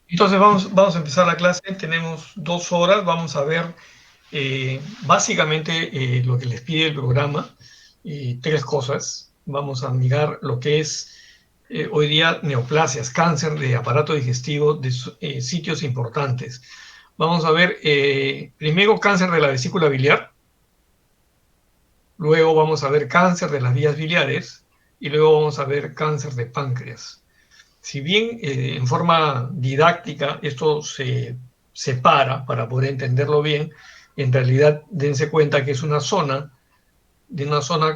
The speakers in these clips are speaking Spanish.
Entonces vamos a empezar la clase. Tenemos 2 horas. Vamos a ver básicamente lo que les pide el programa. Tres cosas. Vamos a mirar lo que es hoy día neoplasias, cáncer de aparato digestivo de sitios importantes. Vamos a ver primero cáncer de la vesícula biliar, luego vamos a ver cáncer de las vías biliares y luego vamos a ver cáncer de páncreas. Si bien en forma didáctica esto se separa para poder entenderlo bien, en realidad dense cuenta que es una zona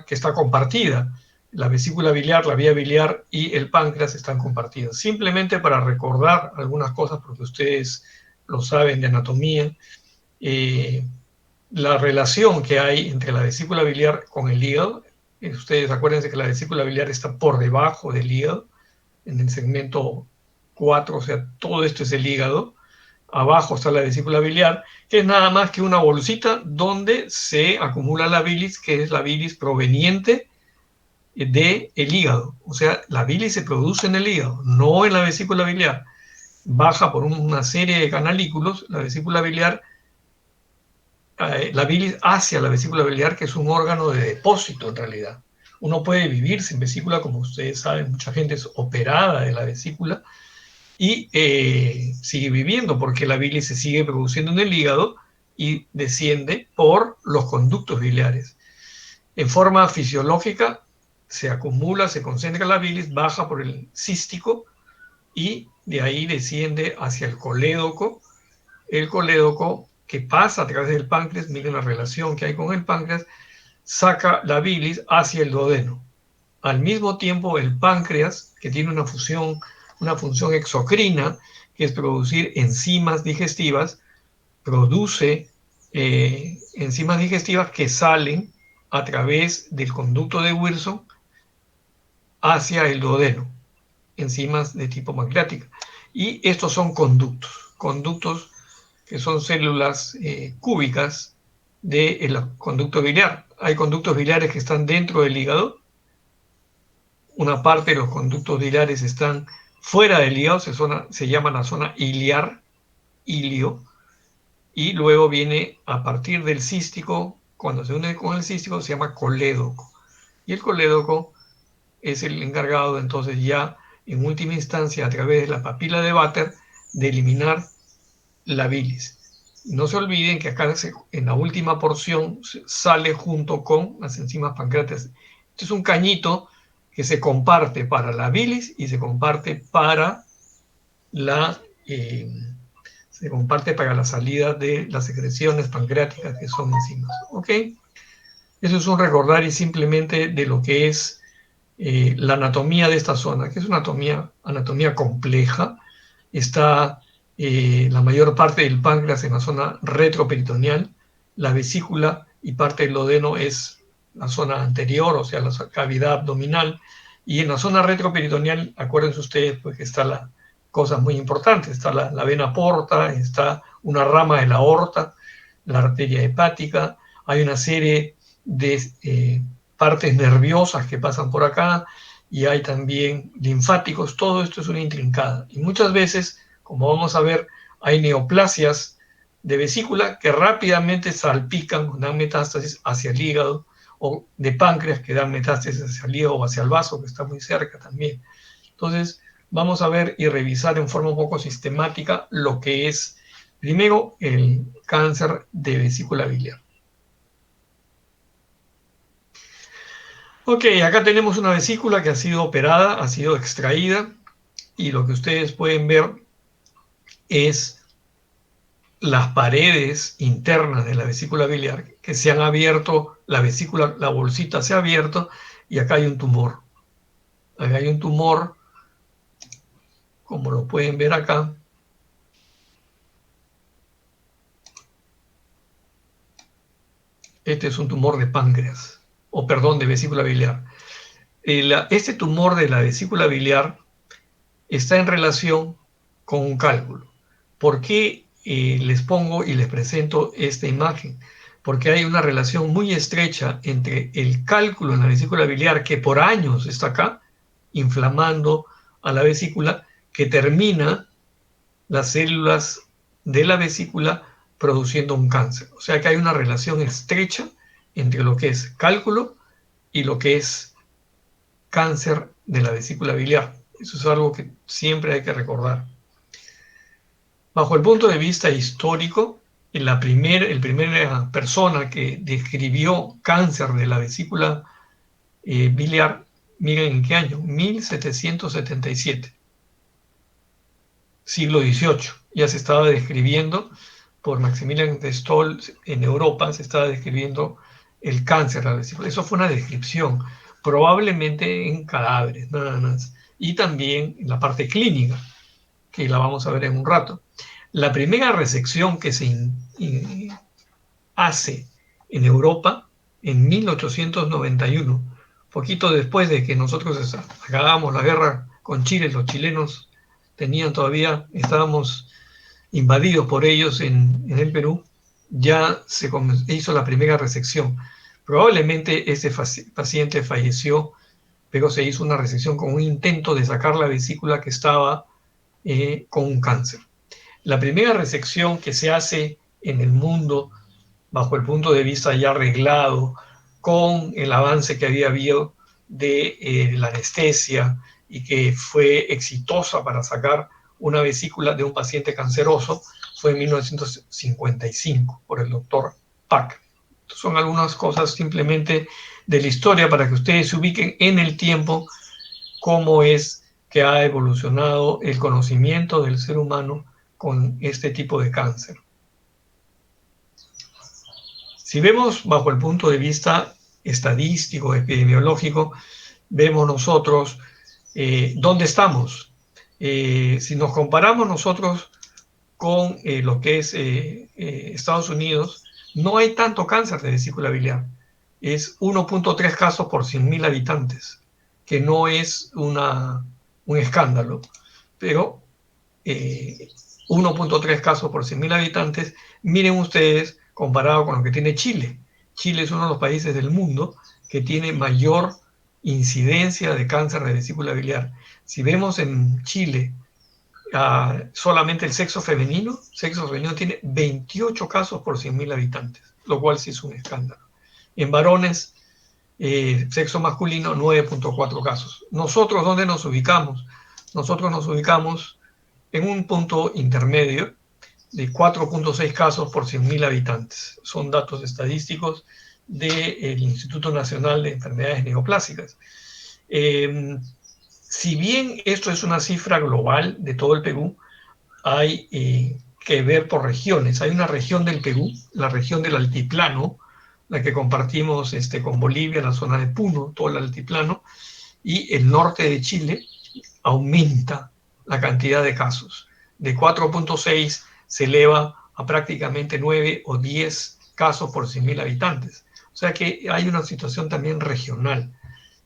que está compartida. La vesícula biliar, la vía biliar y el páncreas están compartidas. Simplemente para recordar algunas cosas, porque ustedes lo saben de anatomía, eh, la relación que hay entre la vesícula biliar con el hígado. Ustedes acuérdense que la vesícula biliar está por debajo del hígado en el segmento 4, o sea, todo esto es el hígado. Abajo está la vesícula biliar, que es nada más que una bolsita donde se acumula la bilis, que es la bilis proveniente del hígado. O sea, la bilis se produce en el hígado, no en la vesícula biliar. Baja por una serie de canalículos, la vesícula biliar, la bilis hacia la vesícula biliar, que es un órgano de depósito en realidad. Uno puede vivir sin vesícula, como ustedes saben, mucha gente es operada de la vesícula, y sigue viviendo porque la bilis se sigue produciendo en el hígado y desciende por los conductos biliares. En forma fisiológica se acumula, se concentra la bilis, baja por el cístico y de ahí desciende hacia el colédoco que pasa a través del páncreas, miren la relación que hay con el páncreas, saca la bilis hacia el duodeno. Al mismo tiempo, el páncreas, que tiene una función exocrina, que es producir enzimas digestivas, produce enzimas digestivas que salen a través del conducto de Wilson hacia el duodeno, enzimas de tipo pancreática. Y estos son conductos que son células cúbicas del conducto biliar. Hay conductos biliares que están dentro del hígado. Una parte de los conductos biliares están fuera del hígado, se llama la zona iliar, ilio, y luego viene a partir del cístico, cuando se une con el cístico se llama colédoco. Y el colédoco es el encargado entonces ya en última instancia a través de la papila de Vater de eliminar la bilis. No se olviden que acá en la última porción sale junto con las enzimas pancreáticas. Este es un cañito que se comparte para la bilis y la, eh, se comparte para la salida de las secreciones pancreáticas que son enzimas. ¿Ok? Eso es un recordar y simplemente de lo que es la anatomía de esta zona, que es una anatomía compleja. Está la mayor parte del páncreas en la zona retroperitoneal, la vesícula y parte del duodeno es la zona anterior, o sea, la cavidad abdominal, y en la zona retroperitoneal, acuérdense ustedes, pues que está la cosas muy importantes, está la vena porta, está una rama de la aorta, la arteria hepática, hay una serie de partes nerviosas que pasan por acá y hay también linfáticos, todo esto es una intrincada. Y muchas veces, como vamos a ver, hay neoplasias de vesícula que rápidamente salpican, dan metástasis hacia el hígado, o de páncreas que dan metástasis hacia el hígado o hacia el vaso, que está muy cerca también. Entonces, vamos a ver y revisar en forma un poco sistemática lo que es, primero, el cáncer de vesícula biliar. Ok, acá tenemos una vesícula que ha sido operada, ha sido extraída, y lo que ustedes pueden ver es las paredes internas de la vesícula biliar que se han abierto, la vesícula, la bolsita se ha abierto y acá hay un tumor. Acá hay un tumor, como lo pueden ver acá. Este es un tumor de páncreas, o perdón, de vesícula biliar. Este tumor de la vesícula biliar está en relación con un cálculo. ¿Por qué les pongo y les presento esta imagen? Porque hay una relación muy estrecha entre el cálculo en la vesícula biliar, que por años está acá, inflamando a la vesícula, que termina las células de la vesícula produciendo un cáncer. O sea que hay una relación estrecha entre lo que es cálculo y lo que es cáncer de la vesícula biliar. Eso es algo que siempre hay que recordar. Bajo el punto de vista histórico, la primera persona que describió cáncer de la vesícula biliar, miren en qué año, 1777, siglo XVIII. Ya se estaba describiendo, por Maximilian de Stolz en Europa, se estaba describiendo el cáncer de la vesícula. Eso fue una descripción, probablemente en cadáveres, nada más. Y también en la parte clínica, que la vamos a ver en un rato. La primera resección que se hace en Europa en 1891, poquito después de que nosotros acabamos la guerra con Chile, los chilenos estábamos invadidos por ellos en el Perú, ya se hizo la primera resección. Probablemente ese paciente falleció, pero se hizo una resección con un intento de sacar la vesícula que estaba con un cáncer. La primera resección que se hace en el mundo, bajo el punto de vista ya arreglado, con el avance que había habido de la anestesia y que fue exitosa para sacar una vesícula de un paciente canceroso, fue en 1955 por el doctor Pack. Son algunas cosas simplemente de la historia para que ustedes se ubiquen en el tiempo, cómo es que ha evolucionado el conocimiento del ser humano con este tipo de cáncer. Si vemos bajo el punto de vista estadístico, epidemiológico, vemos nosotros dónde estamos. Si nos comparamos nosotros con lo que es Estados Unidos, no hay tanto cáncer de vesícula biliar. Es 1.3 casos por 100.000 habitantes, que no es un escándalo, pero 1.3 casos por 100.000 habitantes, miren ustedes, comparado con lo que tiene Chile. Chile es uno de los países del mundo que tiene mayor incidencia de cáncer de vesícula biliar. Si vemos en Chile solamente el sexo femenino tiene 28 casos por 100.000 habitantes, lo cual sí es un escándalo. En varones, sexo masculino, 9.4 casos. ¿Nosotros dónde nos ubicamos? Nosotros nos ubicamos en un punto intermedio de 4.6 casos por 100.000 habitantes. Son datos estadísticos del Instituto Nacional de Enfermedades Neoplásicas. Si bien esto es una cifra global de todo el Perú, hay que ver por regiones. Hay una región del Perú, la región del altiplano, la que compartimos con Bolivia, la zona de Puno, todo el altiplano, y el norte de Chile aumenta la cantidad de casos. De 4.6 se eleva a prácticamente 9 o 10 casos por 100.000 habitantes. O sea que hay una situación también regional.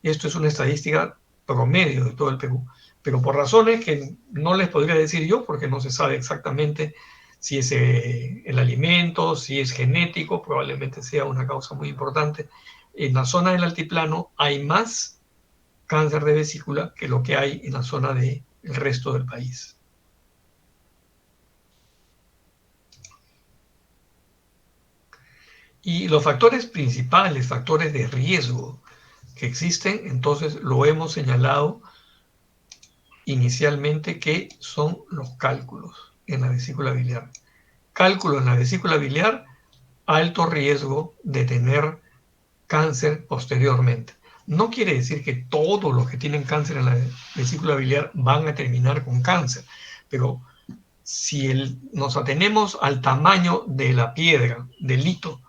Esto es una estadística promedio de todo el Perú, pero por razones que no les podría decir yo, porque no se sabe exactamente si es el alimento, si es genético, probablemente sea una causa muy importante. En la zona del altiplano hay más cáncer de vesícula que lo que hay en la zona del resto del país. Y los factores principales, factores de riesgo que existen, entonces lo hemos señalado inicialmente, que son los cálculos en la vesícula biliar. Cálculo en la vesícula biliar, alto riesgo de tener cáncer posteriormente. No quiere decir que todos los que tienen cáncer en la vesícula biliar van a terminar con cáncer, pero si nos atenemos al tamaño de la piedra, del hito,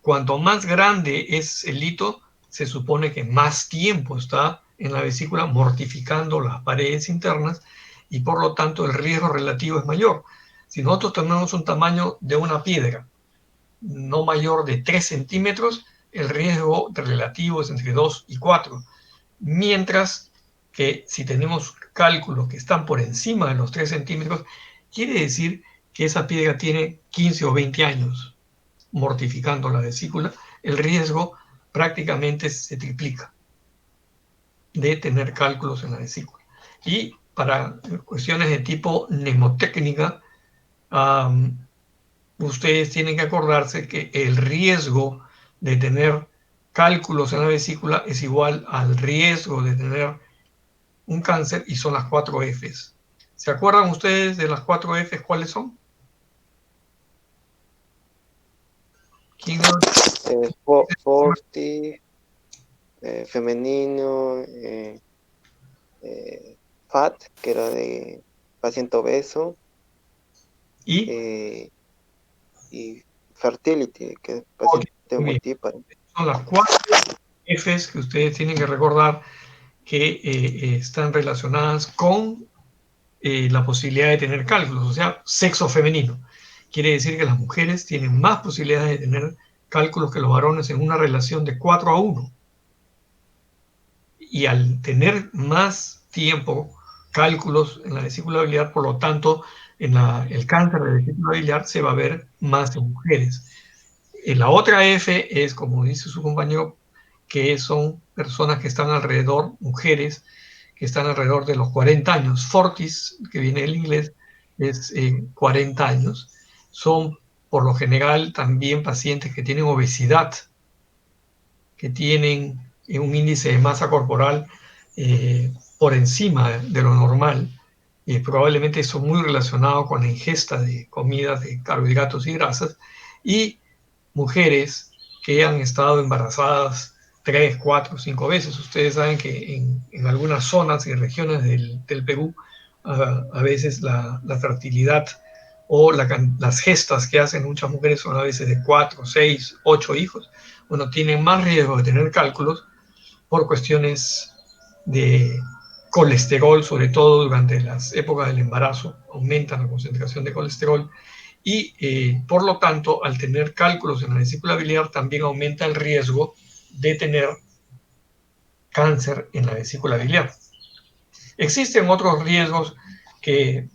cuanto más grande es el hito, se supone que más tiempo está en la vesícula mortificando las paredes internas y por lo tanto el riesgo relativo es mayor. Si nosotros tenemos un tamaño de una piedra no mayor de 3 centímetros, el riesgo relativo es entre 2 y 4. Mientras que si tenemos cálculos que están por encima de los 3 centímetros, quiere decir que esa piedra tiene 15 o 20 años mortificando la vesícula, el riesgo prácticamente se triplica de tener cálculos en la vesícula. Y para cuestiones de tipo mnemotécnica, ustedes tienen que acordarse que el riesgo de tener cálculos en la vesícula es igual al riesgo de tener un cáncer, y son las 4 Fs. ¿Se acuerdan ustedes de las 4 Fs cuáles son? ¿Quién no? Forti, femenino, FAT, que era de paciente obeso, Y y fertility, que es ok, paciente muy bien. multíparo. Son las 4 Fs que ustedes tienen que recordar que están relacionadas con la posibilidad de tener cálculos, o sea, sexo femenino. Quiere decir que las mujeres tienen más posibilidades de tener cálculos que los varones en una relación de 4-1. Y al tener más tiempo cálculos en la vesícula biliar, por lo tanto, el cáncer de vesícula biliar se va a ver más en mujeres. La otra F es, como dice su compañero, que son personas que están alrededor, mujeres, que están alrededor de los 40 años. Fortis, que viene del inglés, es 40 años. Son, por lo general, también pacientes que tienen obesidad, que tienen un índice de masa corporal por encima de lo normal. Probablemente eso muy relacionado con la ingesta de comidas de carbohidratos y grasas. Y mujeres que han estado embarazadas 3, 4, 5 veces. Ustedes saben que en algunas zonas y regiones del Perú, a veces la fertilidad o las gestas que hacen muchas mujeres son a veces de 4, 6, 8 hijos. Bueno, tienen más riesgo de tener cálculos por cuestiones de colesterol, sobre todo durante las épocas del embarazo, aumentan la concentración de colesterol, y por lo tanto, al tener cálculos en la vesícula biliar, también aumenta el riesgo de tener cáncer en la vesícula biliar. Existen otros riesgos que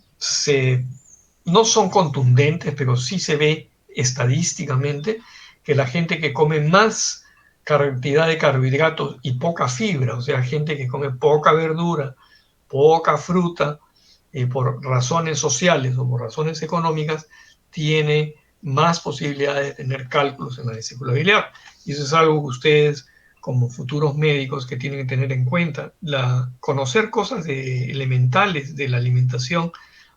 no son contundentes, pero sí se ve estadísticamente que la gente que come más cantidad de carbohidratos y poca fibra, o sea, gente que come poca verdura, poca fruta, por razones sociales o por razones económicas, tiene más posibilidades de tener cálculos en la vesícula biliar. Y eso es algo que ustedes, como futuros médicos, que tienen que tener en cuenta, conocer cosas elementales de la alimentación,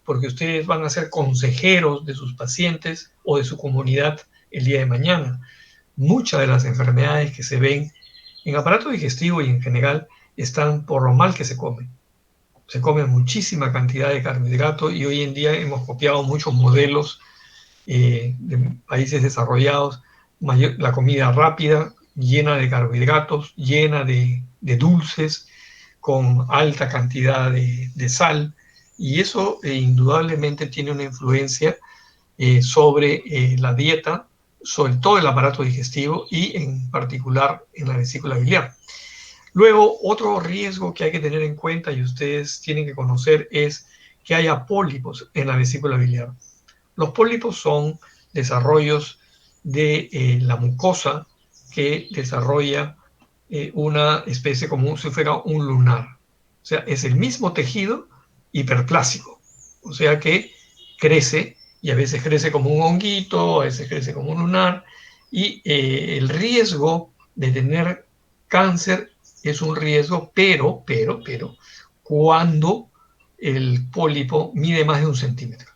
porque ustedes van a ser consejeros de sus pacientes o de su comunidad el día de mañana. Muchas de las enfermedades que se ven en aparato digestivo y en general están por lo mal que se come. Se come muchísima cantidad de carbohidratos, y hoy en día hemos copiado muchos modelos de países desarrollados, la comida rápida, llena de carbohidratos, llena de dulces, con alta cantidad de sal, y eso indudablemente tiene una influencia sobre la dieta, sobre todo el aparato digestivo y en particular en la vesícula biliar. Luego, otro riesgo que hay que tener en cuenta y ustedes tienen que conocer es que haya pólipos en la vesícula biliar. Los pólipos son desarrollos de la mucosa que desarrolla una especie como si fuera un lunar. O sea, es el mismo tejido hiperplásico. O sea que crece, y a veces crece como un honguito, a veces crece como un lunar, y el riesgo de tener cáncer es un riesgo, pero, cuando el pólipo mide más de 1 centímetro.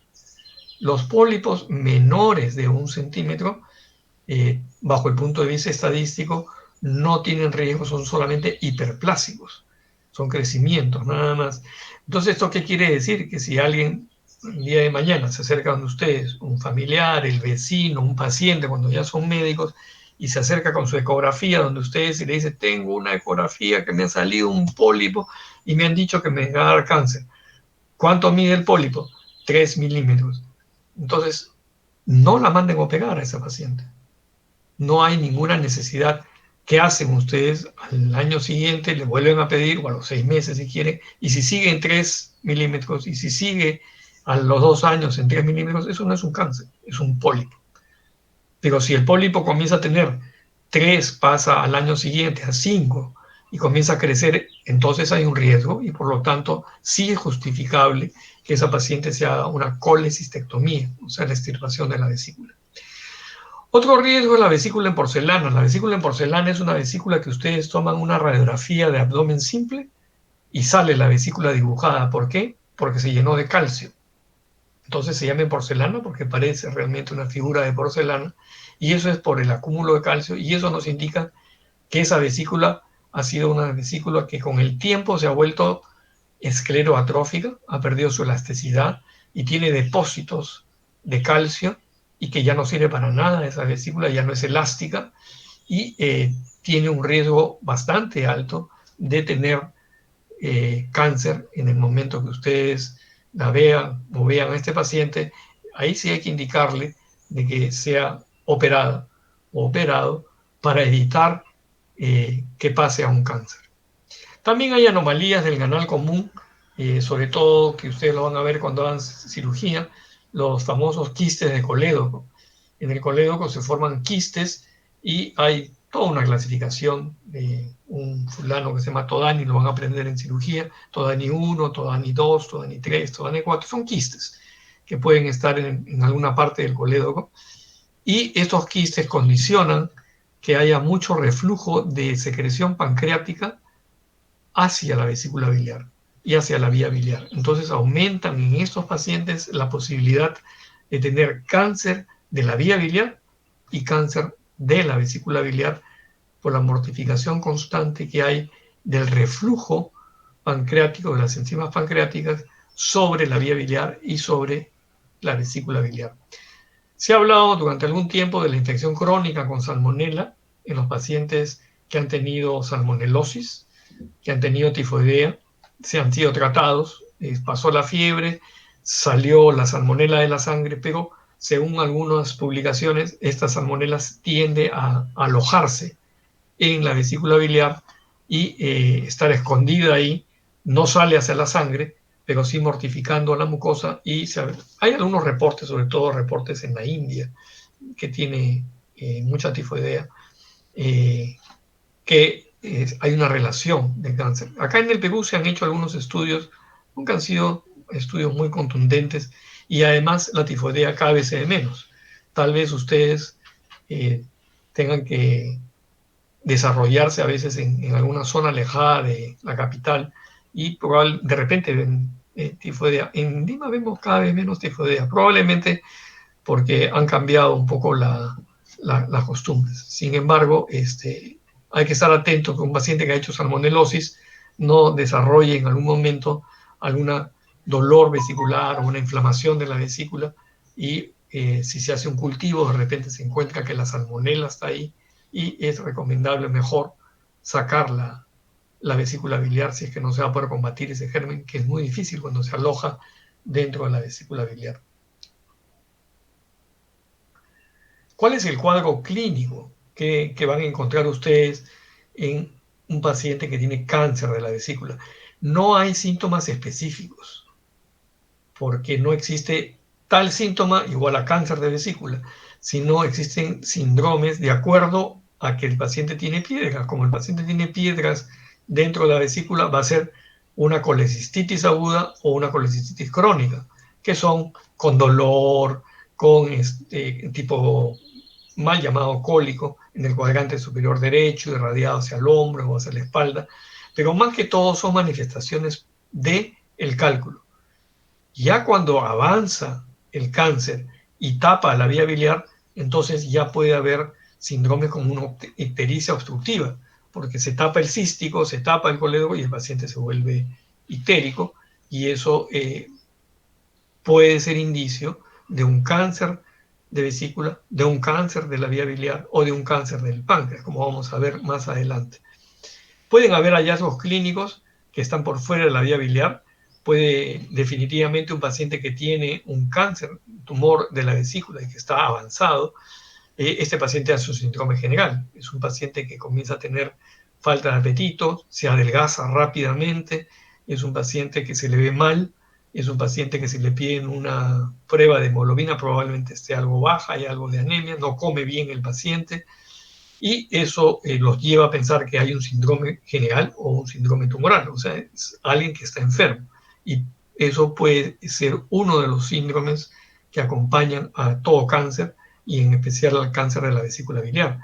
Los pólipos menores de 1 centímetro, bajo el punto de vista estadístico, no tienen riesgo, son solamente hiperplásicos, son crecimientos nada más. Entonces, ¿esto qué quiere decir? Que si alguien el día de mañana se acerca a ustedes, un familiar, el vecino, un paciente, cuando ya son médicos, y se acerca con su ecografía, donde ustedes y le dicen, tengo una ecografía que me ha salido un pólipo y me han dicho que me va a dar cáncer. ¿Cuánto mide el pólipo? 3 milímetros. Entonces, no la manden a operar a esa paciente. No hay ninguna necesidad. ¿Qué hacen ustedes? Al año siguiente le vuelven a pedir, o a los 6 meses si quieren, y si sigue en 3 milímetros, y si sigue a los 2 años en 3 milímetros, eso no es un cáncer, es un pólipo. Pero si el pólipo comienza a tener 3, pasa al año siguiente a 5, y comienza a crecer entonces hay un riesgo y por lo tanto sí es justificable que esa paciente se haga una colecistectomía, o sea, la extirpación de la vesícula. Otro riesgo es la vesícula en porcelana. La vesícula en porcelana es una vesícula que ustedes toman una radiografía de abdomen simple y sale la vesícula dibujada. ¿Por qué? Porque se llenó de calcio. Entonces se llama en porcelana porque parece realmente una figura de porcelana y eso es por el acúmulo de calcio y eso nos indica que esa vesícula ha sido una vesícula que con el tiempo se ha vuelto escleroatrófica, ha perdido su elasticidad y tiene depósitos de calcio y que ya no sirve para nada, esa vesícula ya no es elástica y tiene un riesgo bastante alto de tener cáncer en el momento que ustedes la vean o vean a este paciente. Ahí sí hay que indicarle de que sea operada o operado para evitar que pase a un cáncer. También hay anomalías del canal común, sobre todo que ustedes lo van a ver cuando hagan cirugía, los famosos quistes de colédoco. En el colédoco se forman quistes y hay toda una clasificación de un fulano que se llama Todani, lo van a aprender en cirugía, Todani 1, Todani 2, Todani 3, Todani 4, son quistes que pueden estar en alguna parte del colédoco y estos quistes condicionan que haya mucho reflujo de secreción pancreática hacia la vesícula biliar y hacia la vía biliar. Entonces aumentan en estos pacientes la posibilidad de tener cáncer de la vía biliar y cáncer de la vesícula biliar por la mortificación constante que hay del reflujo pancreático, de las enzimas pancreáticas sobre la vía biliar y sobre la vesícula biliar. Se ha hablado durante algún tiempo de la infección crónica con salmonela en los pacientes que han tenido salmonelosis, que han tenido tifoidea, se han sido tratados, pasó la fiebre, salió la salmonela de la sangre, pero según algunas publicaciones, esta salmonela tiende a alojarse en la vesícula biliar y estar escondida ahí, no sale hacia la sangre, pero sí mortificando a la mucosa y hay algunos reportes, sobre todo reportes en la India, que tiene mucha tifoidea, que hay una relación de cáncer. Acá en el Perú se han hecho algunos estudios, nunca han sido estudios muy contundentes y además la tifoidea cada vez se ve menos. Tal vez ustedes tengan que desarrollarse a veces en alguna zona alejada de la capital y de repente ven tifoidea. En Lima vemos cada vez menos tifoidea, probablemente porque han cambiado un poco las costumbres. Sin embargo, hay que estar atento que un paciente que ha hecho salmonelosis no desarrolle en algún momento alguna dolor vesicular o una inflamación de la vesícula y si se hace un cultivo de repente se encuentra que la salmonela está ahí y es recomendable mejor sacar la vesícula biliar si es que no se va a poder combatir ese germen que es muy difícil cuando se aloja dentro de la vesícula biliar. ¿Cuál es el cuadro clínico que van a encontrar ustedes en un paciente que tiene cáncer de la vesícula? No hay síntomas específicos, porque no existe tal síntoma igual a cáncer de vesícula, sino existen síndromes de acuerdo a que el paciente tiene piedras. Como el paciente tiene piedras dentro de la vesícula, va a ser una colecistitis aguda o una colecistitis crónica, que son con dolor, con tipo mal llamado cólico en el cuadrante superior derecho, irradiado hacia el hombro o hacia la espalda, pero más que todo son manifestaciones del cálculo. Ya cuando avanza el cáncer y tapa la vía biliar, entonces ya puede haber síndrome como una ictericia obstructiva, porque se tapa el cístico, se tapa el colédoco y el paciente se vuelve ictérico y eso puede ser indicio de un cáncer de vesícula, de un cáncer de la vía biliar o de un cáncer del páncreas, como vamos a ver más adelante. Pueden haber hallazgos clínicos que están por fuera de la vía biliar. Puede definitivamente un paciente que tiene un cáncer, un tumor de la vesícula y que está avanzado, este paciente hace un síndrome general. Es un paciente que comienza a tener falta de apetito, se adelgaza rápidamente, es un paciente que se le ve mal, es un paciente que si le piden una prueba de hemoglobina probablemente esté algo baja, hay algo de anemia, no come bien el paciente y eso los lleva a pensar que hay un síndrome general o un síndrome tumoral, o sea, es alguien que está enfermo. Y eso puede ser uno de los síndromes que acompañan a todo cáncer y en especial al cáncer de la vesícula biliar.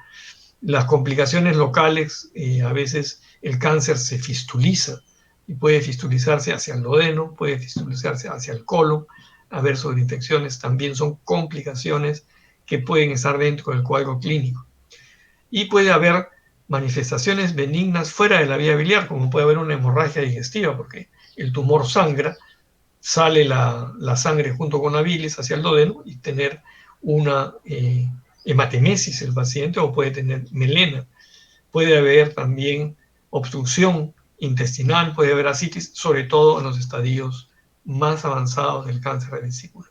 Las complicaciones locales, a veces el cáncer se fistuliza y puede fistulizarse hacia el duodeno, puede fistulizarse hacia el colon, haber sobreinfecciones, también son complicaciones que pueden estar dentro del cuadro clínico. Y puede haber manifestaciones benignas fuera de la vía biliar, como puede haber una hemorragia digestiva, porque el tumor sangra, sale la sangre junto con la bilis hacia el duodeno y tener una hematemesis el paciente, o puede tener melena. Puede haber también obstrucción intestinal, puede haber ascitis, sobre todo en los estadios más avanzados del cáncer de vesícula.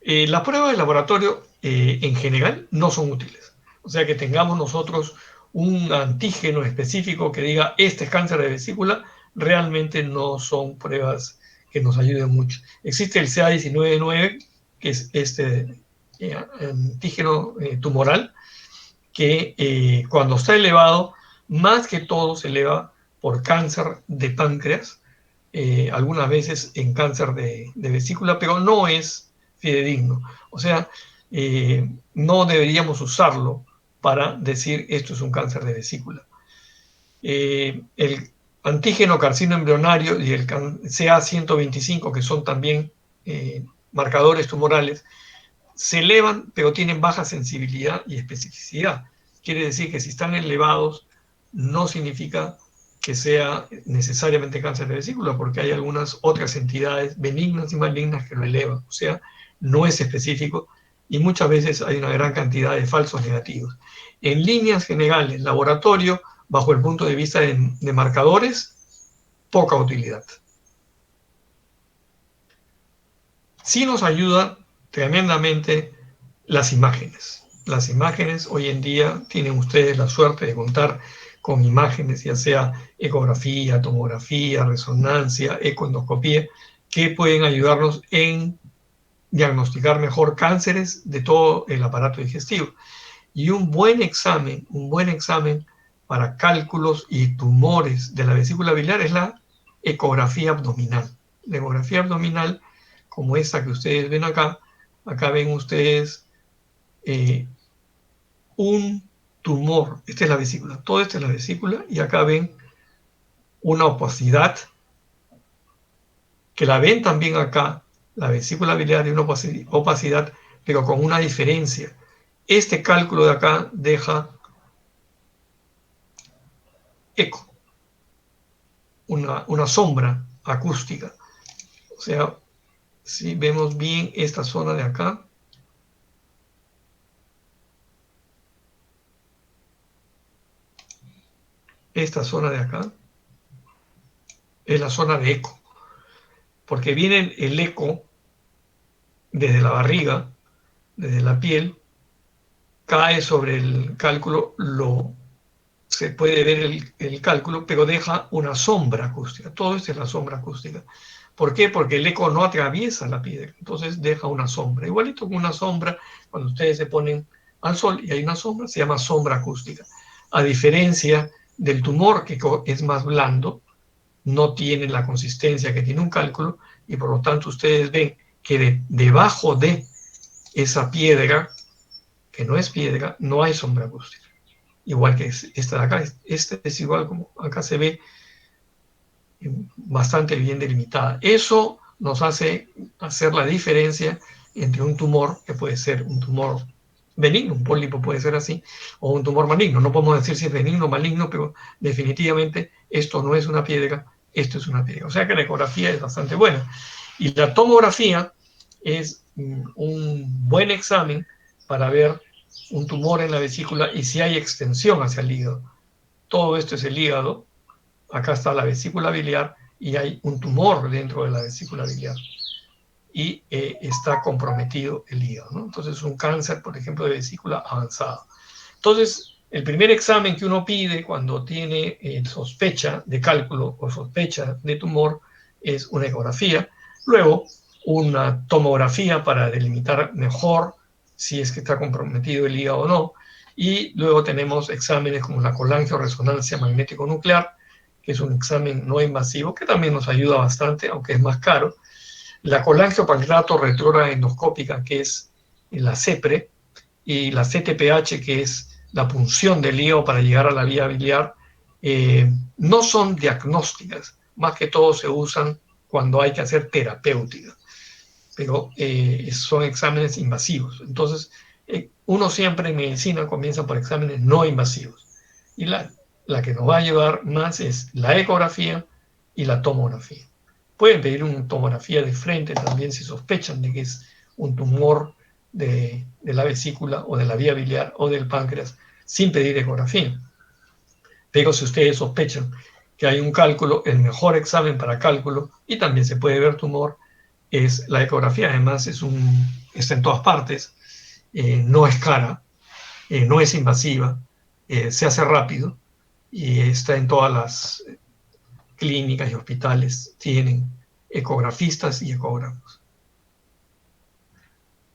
Las pruebas de laboratorio en general no son útiles. O sea, que tengamos nosotros un antígeno específico que diga este es cáncer de vesícula, realmente no son pruebas que nos ayuden mucho. Existe el CA19-9, que es este antígeno tumoral, que cuando está elevado, más que todo se eleva por cáncer de páncreas, algunas veces en cáncer de vesícula, pero no es fidedigno. O sea, no deberíamos usarlo para decir esto es un cáncer de vesícula. El antígeno carcino embrionario y el CA125, que son también marcadores tumorales, se elevan, pero tienen baja sensibilidad y especificidad. Quiere decir que si están elevados, no significa que sea necesariamente cáncer de vesícula, porque hay algunas otras entidades benignas y malignas que lo elevan. O sea, no es específico y muchas veces hay una gran cantidad de falsos negativos. En líneas generales, laboratorio, bajo el punto de vista de marcadores, poca utilidad. Sí nos ayuda tremendamente las imágenes. Las imágenes hoy en día tienen ustedes la suerte de contar con imágenes, ya sea ecografía, tomografía, resonancia, ecoendoscopía, que pueden ayudarnos en diagnosticar mejor cánceres de todo el aparato digestivo. Y un buen examen para cálculos y tumores de la vesícula biliar es la ecografía abdominal. La ecografía abdominal, como esta que ustedes ven acá, acá ven ustedes un tumor. Esta es la vesícula, todo esto es la vesícula, y acá ven una opacidad, que la ven también acá, la vesícula biliar de una opacidad, pero con una diferencia. Este cálculo de acá deja eco, una sombra acústica. O sea, si vemos bien esta zona de acá, esta zona de acá es la zona de eco, porque viene el eco desde la barriga, desde la piel, cae sobre el cálculo, se puede ver el cálculo, pero deja una sombra acústica. Todo esto es la sombra acústica. ¿Por qué? Porque el eco no atraviesa la piedra, entonces deja una sombra. Igualito que una sombra, cuando ustedes se ponen al sol y hay una sombra, se llama sombra acústica. A diferencia del tumor, que es más blando, no tiene la consistencia que tiene un cálculo, y por lo tanto ustedes ven que debajo de esa piedra, que no es piedra, no hay sombra acústica. Igual que esta de acá, este es igual, como acá se ve bastante bien delimitada. Eso nos hace hacer la diferencia entre un tumor, que puede ser un tumor benigno, un pólipo puede ser así, o un tumor maligno. No podemos decir si es benigno o maligno, pero definitivamente esto no es una piedra, esto es una piedra. O sea que la ecografía es bastante buena. Y la tomografía es un buen examen para ver un tumor en la vesícula y si hay extensión hacia el hígado. Todo esto es el hígado. Acá está la vesícula biliar y hay un tumor dentro de la vesícula biliar y está comprometido el hígado, ¿no? Entonces, un cáncer, por ejemplo, de vesícula avanzado. Entonces, el primer examen que uno pide cuando tiene sospecha de cálculo o sospecha de tumor es una ecografía, luego una tomografía para delimitar mejor si es que está comprometido el hígado o no. Y luego tenemos exámenes como la colangioresonancia magnético-nuclear, que es un examen no invasivo, que también nos ayuda bastante, aunque es más caro. La colangiopancreato retrógrada endoscópica, que es la CEPRE, y la CTPH, que es la punción del hígado para llegar a la vía biliar, no son diagnósticas, más que todo se usan cuando hay que hacer terapéutica, pero son exámenes invasivos. Entonces, uno siempre en medicina comienza por exámenes no invasivos. Y la que nos va a ayudar más es la ecografía y la tomografía. Pueden pedir una tomografía de frente también si sospechan de que es un tumor de la vesícula o de la vía biliar o del páncreas, sin pedir ecografía. Pero si ustedes sospechan que hay un cálculo, el mejor examen para cálculo, y también se puede ver tumor, es la ecografía. Además está en todas partes, no es cara, no es invasiva, se hace rápido y está en todas las clínicas y hospitales, tienen ecografistas y ecógrafos.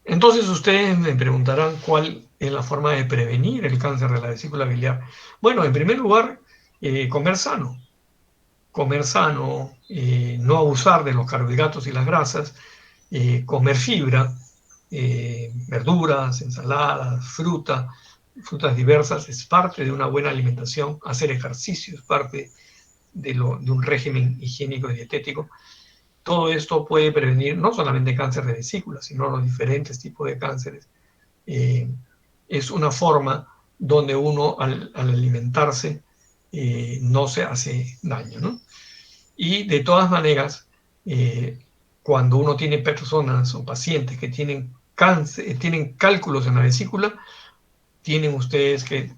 Entonces ustedes me preguntarán cuál es la forma de prevenir el cáncer de la vesícula biliar. Bueno, en primer lugar, comer sano. Comer sano, no abusar de los carbohidratos y las grasas, comer fibra, verduras, ensaladas, frutas diversas, es parte de una buena alimentación. Hacer ejercicio es parte de un régimen higiénico y dietético. Todo esto puede prevenir no solamente cáncer de vesícula, sino los diferentes tipos de cánceres. Es una forma donde uno al alimentarse no se hace daño, ¿no? Y de todas maneras, cuando uno tiene personas o pacientes que tienen cáncer, tienen cálculos en la vesícula, tienen ustedes que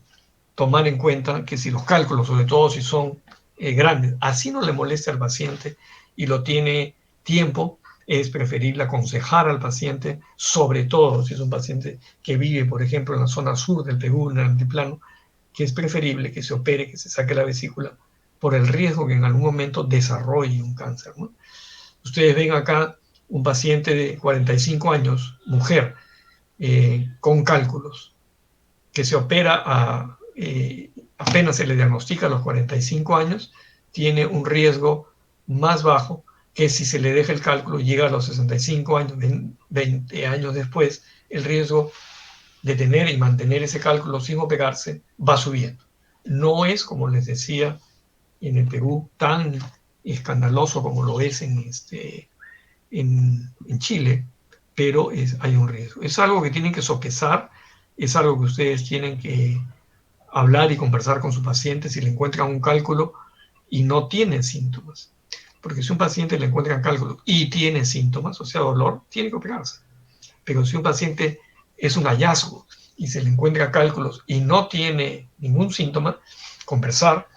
tomar en cuenta que si los cálculos, sobre todo si son grandes, así no le moleste al paciente y lo tiene tiempo, es preferible aconsejar al paciente, sobre todo si es un paciente que vive, por ejemplo, en la zona sur del Perú, en el altiplano, que es preferible que se opere, que se saque la vesícula, por el riesgo que en algún momento desarrolle un cáncer, ¿no? Ustedes ven acá un paciente de 45 años, mujer, con cálculos, que se opera apenas se le diagnostica a los 45 años, tiene un riesgo más bajo que si se le deja el cálculo, llega a los 65 años, 20 años después, el riesgo de tener y mantener ese cálculo sin operarse va subiendo. No es, como les decía, en el Perú tan escandaloso como lo es en Chile, pero hay un riesgo. Es algo que tienen que sopesar, es algo que ustedes tienen que hablar y conversar con su paciente si le encuentran un cálculo y no tienen síntomas. Porque si un paciente le encuentran cálculo y tiene síntomas, o sea, dolor, tiene que operarse. Pero si un paciente es un hallazgo y se le encuentra cálculos y no tiene ningún síntoma, conversar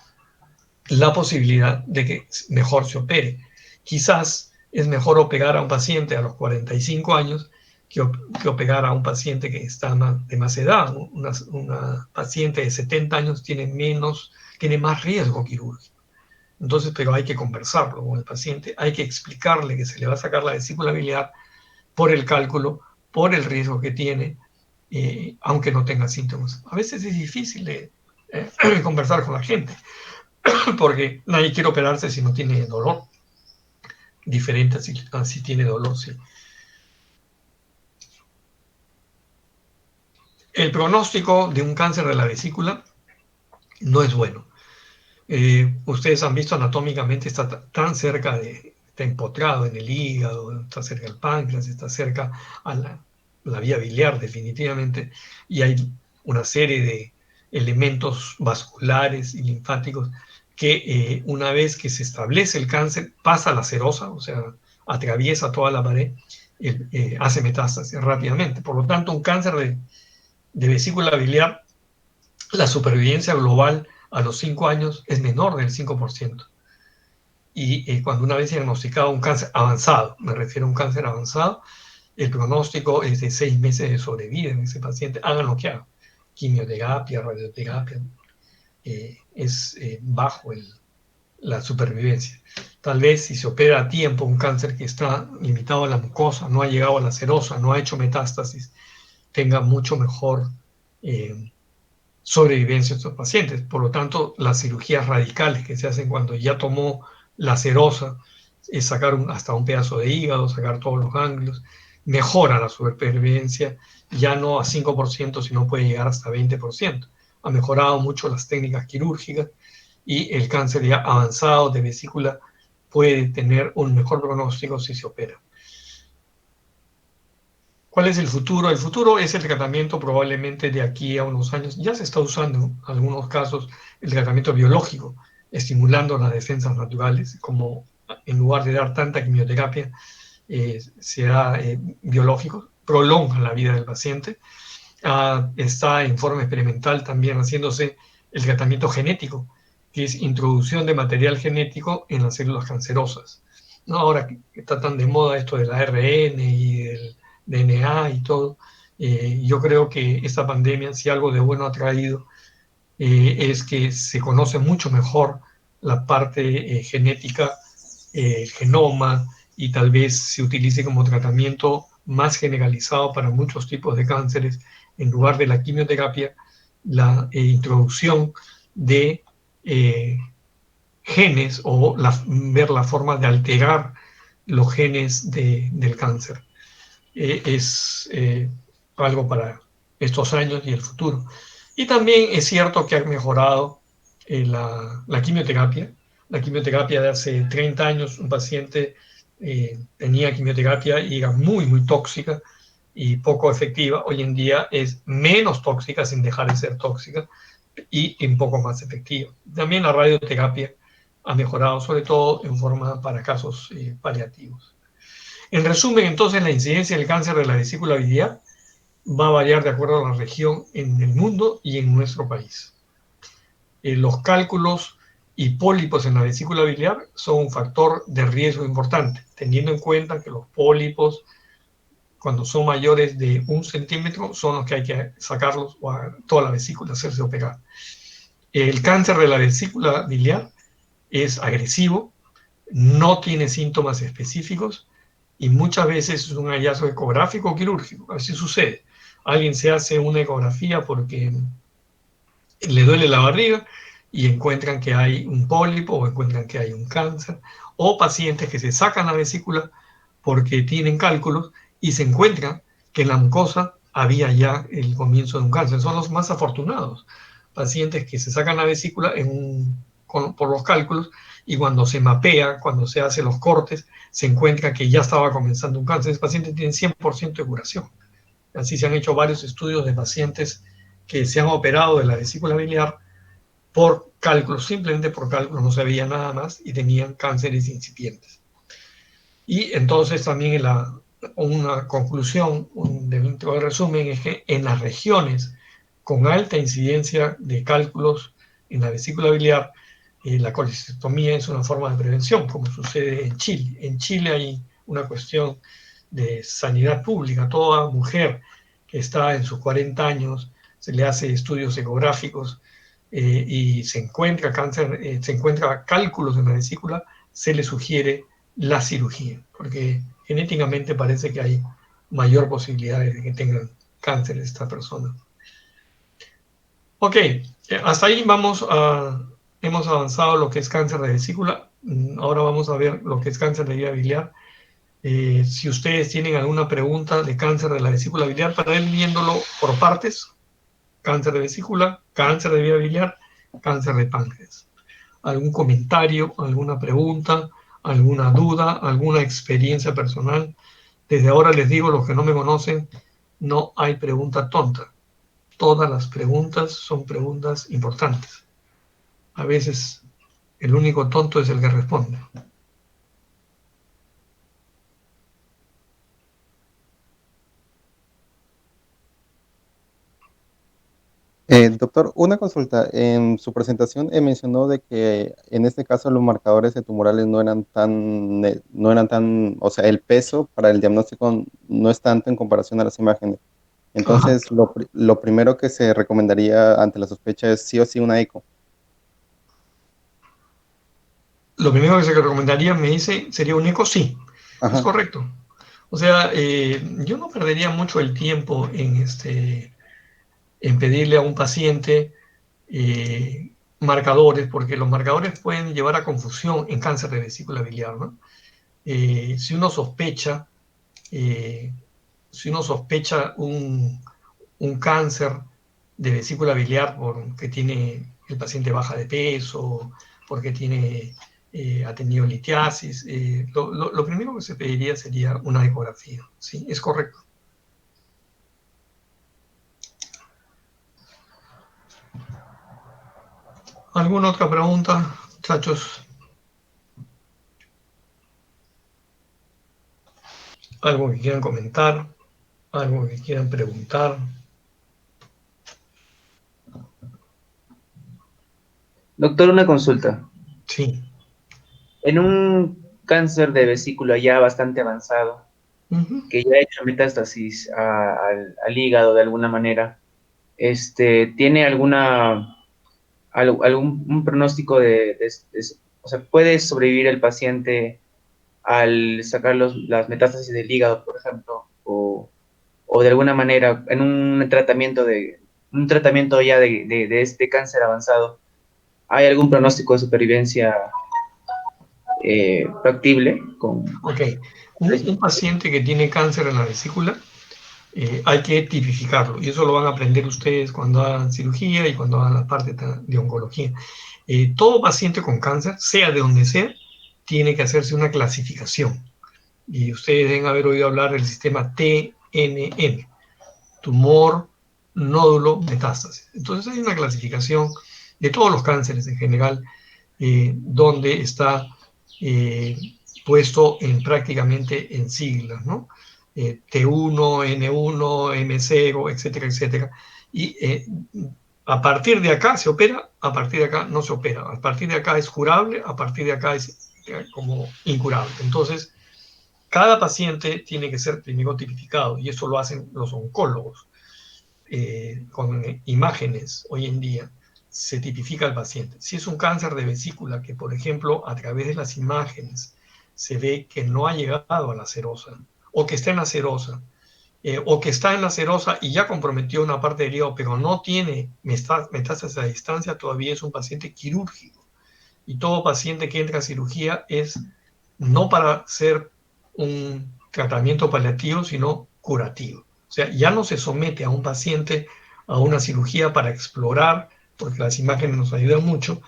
la posibilidad de que mejor se opere. Quizás es mejor operar a un paciente a los 45 años que operar a un paciente que está de más edad. Una paciente de 70 años tiene más riesgo quirúrgico. Entonces, pero hay que conversarlo con el paciente, hay que explicarle que se le va a sacar la vesícula biliar por el cálculo, por el riesgo que tiene, aunque no tenga síntomas. A veces es difícil conversar con la gente, porque nadie quiere operarse si no tiene dolor. Diferente si tiene dolor, sí. El pronóstico de un cáncer de la vesícula no es bueno. Ustedes han visto anatómicamente, está tan cerca está empotrado en el hígado, está cerca del páncreas, está cerca a la vía biliar definitivamente, y hay una serie de elementos vasculares y linfáticos que una vez que se establece el cáncer, pasa a la serosa, o sea, atraviesa toda la pared, hace metástasis rápidamente. Por lo tanto, un cáncer de vesícula biliar, la supervivencia global a los 5 años es menor del 5%. Y cuando una vez diagnosticado un cáncer avanzado, me refiero a un cáncer avanzado, el pronóstico es de 6 meses de sobrevida en ese paciente, hagan lo que hagan, quimioterapia, radioterapia, es bajo la supervivencia. Tal vez si se opera a tiempo un cáncer que está limitado a la mucosa, no ha llegado a la serosa, no ha hecho metástasis, tenga mucho mejor eh, sobrevivencia de estos pacientes. Por lo tanto, las cirugías radicales que se hacen cuando ya tomó la serosa, es sacar hasta un pedazo de hígado, sacar todos los ganglios, mejora la supervivencia, ya no a 5%, sino puede llegar hasta 20%. Ha mejorado mucho las técnicas quirúrgicas y el cáncer ya avanzado de vesícula puede tener un mejor pronóstico si se opera. ¿Cuál es el futuro? El futuro es el tratamiento probablemente de aquí a unos años. Ya se está usando en algunos casos el tratamiento biológico, estimulando las defensas naturales, como en lugar de dar tanta quimioterapia, se da biológico, prolonga la vida del paciente. Está en forma experimental también haciéndose el tratamiento genético, que es introducción de material genético en las células cancerosas. ¿No? Ahora que está tan de moda esto del ARN y del DNA y todo, yo creo que esta pandemia, si algo de bueno ha traído, es que se conoce mucho mejor la parte genética, el genoma, y tal vez se utilice como tratamiento más generalizado para muchos tipos de cánceres, en lugar de la quimioterapia, la introducción de genes o ver la forma de alterar los genes del cáncer. Es algo para estos años y el futuro. Y también es cierto que ha mejorado la quimioterapia. La quimioterapia de hace 30 años, un paciente tenía quimioterapia y era muy, muy tóxica y poco efectiva. Hoy en día es menos tóxica sin dejar de ser tóxica y un poco más efectiva. También la radioterapia ha mejorado, sobre todo en forma para casos paliativos. En resumen, entonces, la incidencia del cáncer de la vesícula biliar va a variar de acuerdo a la región en el mundo y en nuestro país. Los cálculos y pólipos en la vesícula biliar son un factor de riesgo importante, teniendo en cuenta que los pólipos, cuando son mayores de 1 centímetro, son los que hay que sacarlos o a toda la vesícula, hacerse operar. El cáncer de la vesícula biliar es agresivo, no tiene síntomas específicos y muchas veces es un hallazgo ecográfico o quirúrgico. Así sucede. Alguien se hace una ecografía porque le duele la barriga y encuentran que hay un pólipo o encuentran que hay un cáncer, o pacientes que se sacan la vesícula porque tienen cálculos y se encuentran que en la mucosa había ya el comienzo de un cáncer. Son los más afortunados, pacientes que se sacan la vesícula por los cálculos y cuando se mapea, cuando se hacen los cortes, se encuentra que ya estaba comenzando un cáncer. Ese paciente tiene 100% de curación. Así se han hecho varios estudios de pacientes que se han operado de la vesícula biliar por cálculos, simplemente por cálculos, no se veía nada más y tenían cánceres incipientes. Y entonces también una conclusión dentro del resumen es que en las regiones con alta incidencia de cálculos en la vesícula biliar, la colecistectomía es una forma de prevención, como sucede en Chile. En Chile hay una cuestión de sanidad pública. Toda mujer que está en sus 40 años se le hace estudios ecográficos y se encuentra cáncer, se encuentra cálculos en la vesícula, se le sugiere la cirugía, porque genéticamente parece que hay mayor posibilidad de que tengan cáncer esta persona. Ok, hasta ahí hemos avanzado lo que es cáncer de vesícula. Ahora vamos a ver lo que es cáncer de vía biliar. Si ustedes tienen alguna pregunta de cáncer de la vesícula biliar, para ir viéndolo por partes: cáncer de vesícula, cáncer de vía biliar, cáncer de páncreas. ¿Algún comentario, alguna pregunta, alguna duda, alguna experiencia personal? Desde ahora les digo, los que no me conocen, no hay pregunta tonta. Todas las preguntas son preguntas importantes. A veces el único tonto es el que responde. Doctor, una consulta. En su presentación mencionó de que en este caso los marcadores de tumorales no eran tan, o sea, el peso para el diagnóstico no es tanto en comparación a las imágenes. Ajá. Entonces, lo primero que se recomendaría ante la sospecha es sí o sí una eco. Lo primero que se recomendaría, me dice, sería un eco, sí, es Ajá. correcto. O sea, yo no perdería mucho el tiempo en pedirle a un paciente marcadores, porque los marcadores pueden llevar a confusión en cáncer de vesícula biliar, ¿no? Si uno sospecha, eh, si uno sospecha un cáncer de vesícula biliar porque tiene el paciente baja de peso, porque ha tenido litiasis, lo primero que se pediría sería una ecografía. Sí, es correcto. ¿Alguna otra pregunta, muchachos? ¿Algo que quieran comentar? ¿Algo que quieran preguntar? Doctor, una consulta. Sí. En un cáncer de vesícula ya bastante avanzado, que ya ha hecho metástasis al hígado de alguna manera, ¿tiene algún pronóstico o sea, puede sobrevivir el paciente al sacar las metástasis del hígado, por ejemplo, o de alguna manera en un tratamiento ya de este cáncer avanzado, ¿hay algún pronóstico de supervivencia factible Ok. Un paciente que tiene cáncer en la vesícula, hay que tipificarlo, y eso lo van a aprender ustedes cuando hagan cirugía y cuando hagan la parte de oncología. Todo paciente con cáncer, sea de donde sea, tiene que hacerse una clasificación. Y ustedes deben haber oído hablar del sistema TNM, tumor, nódulo, metástasis. Entonces hay una clasificación de todos los cánceres en general, donde está puesto prácticamente en siglas, ¿no? T1, N1, M0, etcétera, etcétera. Y a partir de acá se opera, a partir de acá no se opera. A partir de acá es curable, a partir de acá es como incurable. Entonces, cada paciente tiene que ser primero tipificado, y eso lo hacen los oncólogos. Con imágenes hoy en día se tipifica al paciente. Si es un cáncer de vesícula que, por ejemplo, a través de las imágenes se ve que no ha llegado a la serosa, o que está en la serosa, o que está en la serosa y ya comprometió una parte del hígado, pero no tiene metástasis a distancia, todavía es un paciente quirúrgico. Y todo paciente que entra a cirugía es no para ser un tratamiento paliativo, sino curativo. O sea, ya no se somete a un paciente a una cirugía para explorar, porque las imágenes nos ayudan mucho,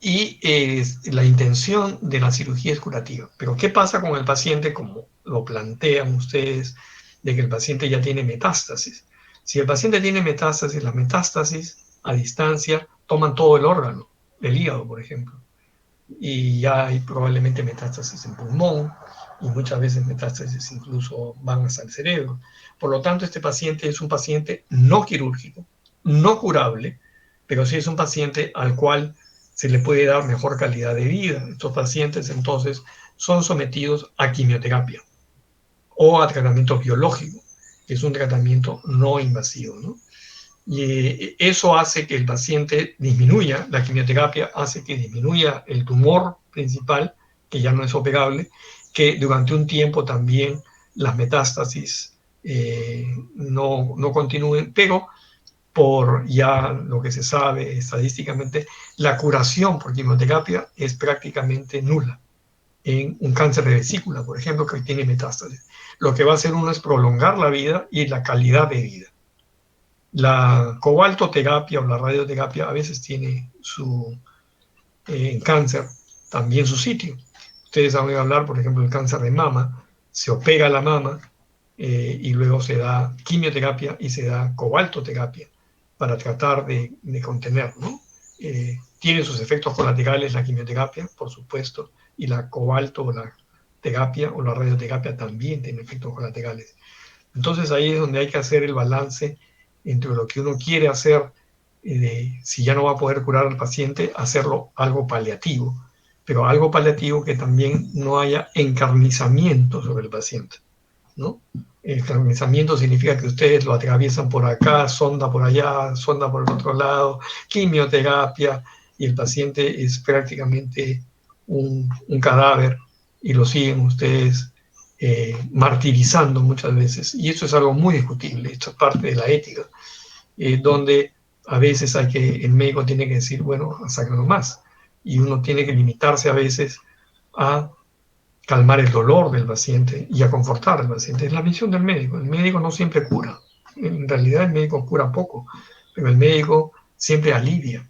la intención de la cirugía es curativa. Pero ¿qué pasa con el paciente, como lo plantean ustedes, de que el paciente ya tiene metástasis? Si el paciente tiene metástasis, las metástasis a distancia toman todo el órgano, el hígado, por ejemplo, y ya hay probablemente metástasis en pulmón, y muchas veces metástasis incluso van hasta el cerebro. Por lo tanto, este paciente es un paciente no quirúrgico, no curable, pero sí es un paciente al cual se le puede dar mejor calidad de vida. Estos pacientes entonces son sometidos a quimioterapia o a tratamiento biológico, que es un tratamiento no invasivo, ¿no? Y eso hace que el paciente disminuya, la quimioterapia hace que disminuya el tumor principal, que ya no es operable, que durante un tiempo también las metástasis no continúen, pero por ya lo que se sabe estadísticamente, la curación por quimioterapia es prácticamente nula en un cáncer de vesícula, por ejemplo, que tiene metástasis. Lo que va a hacer uno es prolongar la vida y la calidad de vida. La cobaltoterapia o la radioterapia a veces tiene cáncer también su sitio. Ustedes han oído hablar, por ejemplo, del cáncer de mama. Se opera la mama y luego se da quimioterapia y se da cobaltoterapia para tratar de contener, ¿no? Tiene sus efectos colaterales la quimioterapia, por supuesto, y la cobalto o la terapia o la radioterapia también tiene efectos colaterales. Entonces ahí es donde hay que hacer el balance entre lo que uno quiere hacer, si ya no va a poder curar al paciente, hacerlo algo paliativo, pero algo paliativo que también no haya encarnizamiento sobre el paciente, ¿no? El encarnizamiento significa que ustedes lo atraviesan por acá, sonda por allá, sonda por el otro lado, quimioterapia, y el paciente es prácticamente un cadáver y lo siguen ustedes martirizando muchas veces. Y eso es algo muy discutible, esto es parte de la ética, donde a veces el médico tiene que decir, bueno, hasta que no más. Y uno tiene que limitarse a veces a calmar el dolor del paciente y a confortar al paciente. Es la misión del médico. El médico no siempre cura. En realidad el médico cura poco, pero el médico siempre alivia.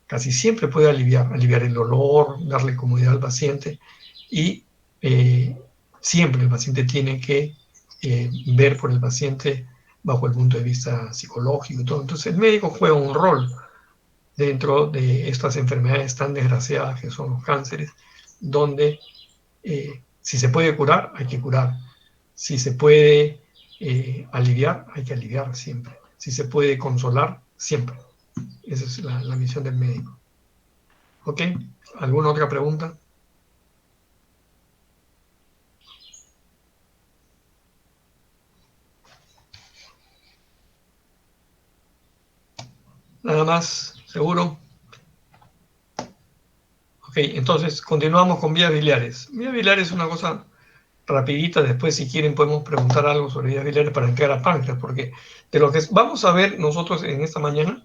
Casi siempre puede aliviar el dolor, darle comodidad al paciente y siempre el paciente tiene que ver por el paciente bajo el punto de vista psicológico y todo. Entonces el médico juega un rol dentro de estas enfermedades tan desgraciadas que son los cánceres, donde si se puede curar, hay que curar. Si se puede aliviar, hay que aliviar siempre. Si se puede consolar, siempre. Esa es la misión del médico. ¿Ok? ¿Alguna otra pregunta? Nada más, ¿seguro? Ok, entonces continuamos con vías biliares. Vías biliares es una cosa rapidita, después si quieren podemos preguntar algo sobre vías biliares para entrar a páncreas, porque de lo que vamos a ver nosotros en esta mañana,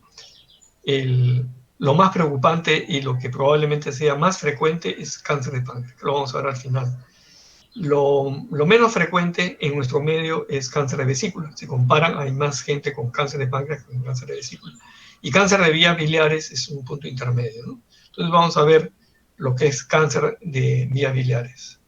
lo más preocupante y lo que probablemente sea más frecuente es cáncer de páncreas, que lo vamos a ver al final. Lo menos frecuente en nuestro medio es cáncer de vesícula. Si comparan, hay más gente con cáncer de páncreas que con cáncer de vesícula. Y cáncer de vías biliares es un punto intermedio, ¿no? Entonces vamos a ver lo que es cáncer de vías biliares.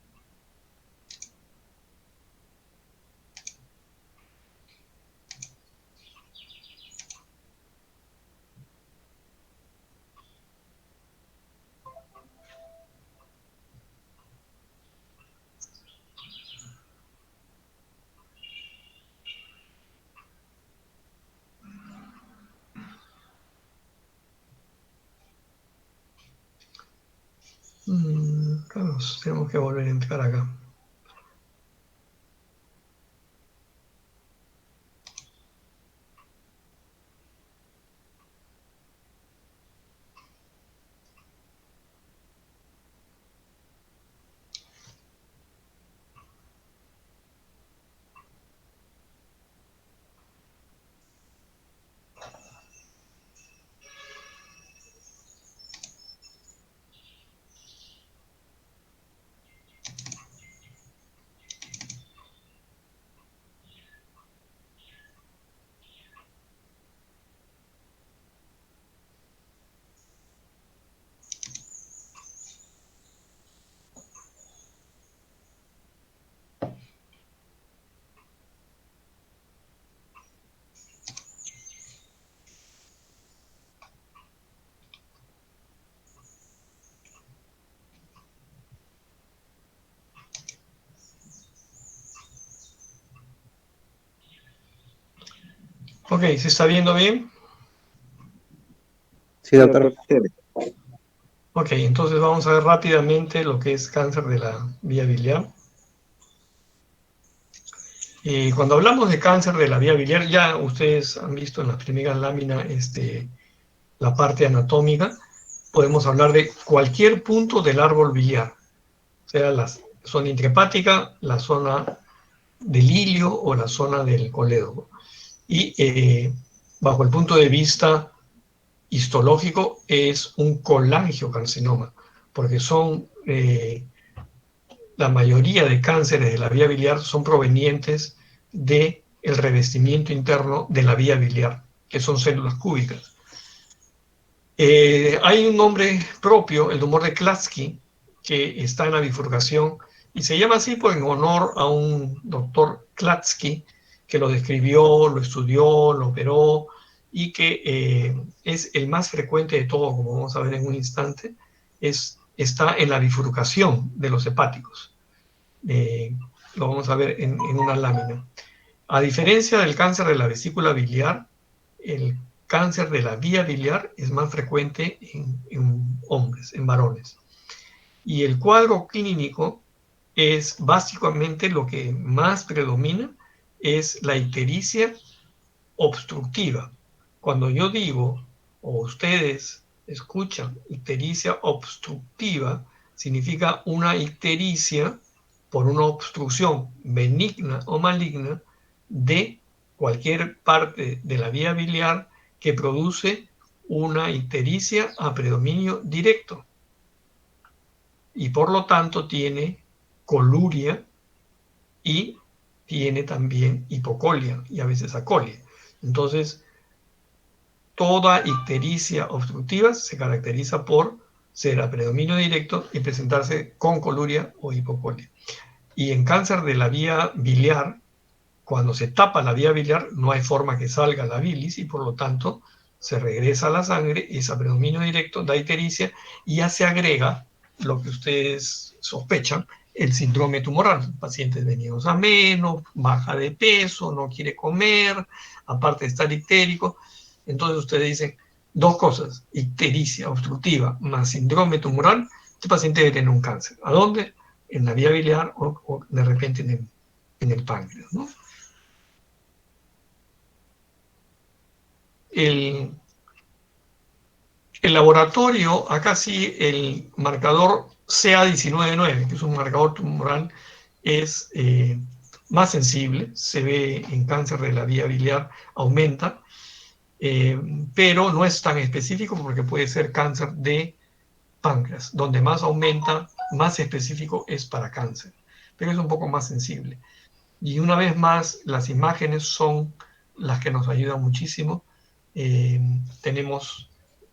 Claro, tenemos que volver a entrar acá. Ok, ¿se está viendo bien? Sí, doctor. Ok, entonces vamos a ver rápidamente lo que es cáncer de la vía biliar. Y cuando hablamos de cáncer de la vía biliar, ya ustedes han visto en las primeras láminas la parte anatómica. Podemos hablar de cualquier punto del árbol biliar, sea la zona intrahepática, la zona del ilio o la zona del colédoco. Y bajo el punto de vista histológico es un colangiocarcinoma, porque la mayoría de cánceres de la vía biliar son provenientes del revestimiento interno de la vía biliar, que son células cúbicas. Hay un nombre propio, el tumor de Klatsky, que está en la bifurcación, y se llama así en honor a un doctor Klatsky, que lo describió, lo estudió, lo operó, y que es el más frecuente de todo, como vamos a ver en un instante, está en la bifurcación de los hepáticos. Lo vamos a ver en una lámina. A diferencia del cáncer de la vesícula biliar, el cáncer de la vía biliar es más frecuente en hombres, en varones. Y el cuadro clínico es básicamente lo que más predomina, es la ictericia obstructiva. Cuando yo digo, o ustedes escuchan ictericia obstructiva, significa una ictericia por una obstrucción benigna o maligna de cualquier parte de la vía biliar que produce una ictericia a predominio directo y por lo tanto tiene coluria y tiene también hipocolia y a veces acolia. Entonces, toda ictericia obstructiva se caracteriza por ser a predominio directo y presentarse con coluria o hipocolia. Y en cáncer de la vía biliar, cuando se tapa la vía biliar, no hay forma que salga la bilis y por lo tanto se regresa a la sangre, es a predominio directo, da ictericia y ya se agrega lo que ustedes sospechan, el síndrome tumoral. Pacientes venidos a menos, baja de peso, no quiere comer, aparte de estar ictérico. Entonces ustedes dicen dos cosas, ictericia obstructiva más síndrome tumoral, este paciente debe tener un cáncer. ¿A dónde? En la vía biliar o de repente en el páncreas, ¿no? El laboratorio, acá sí, el marcador CA199, que es un marcador tumoral, es más sensible, se ve en cáncer de la vía biliar, aumenta, pero no es tan específico porque puede ser cáncer de páncreas, donde más aumenta, más específico es para cáncer, pero es un poco más sensible. Y una vez más, las imágenes son las que nos ayudan muchísimo. Tenemos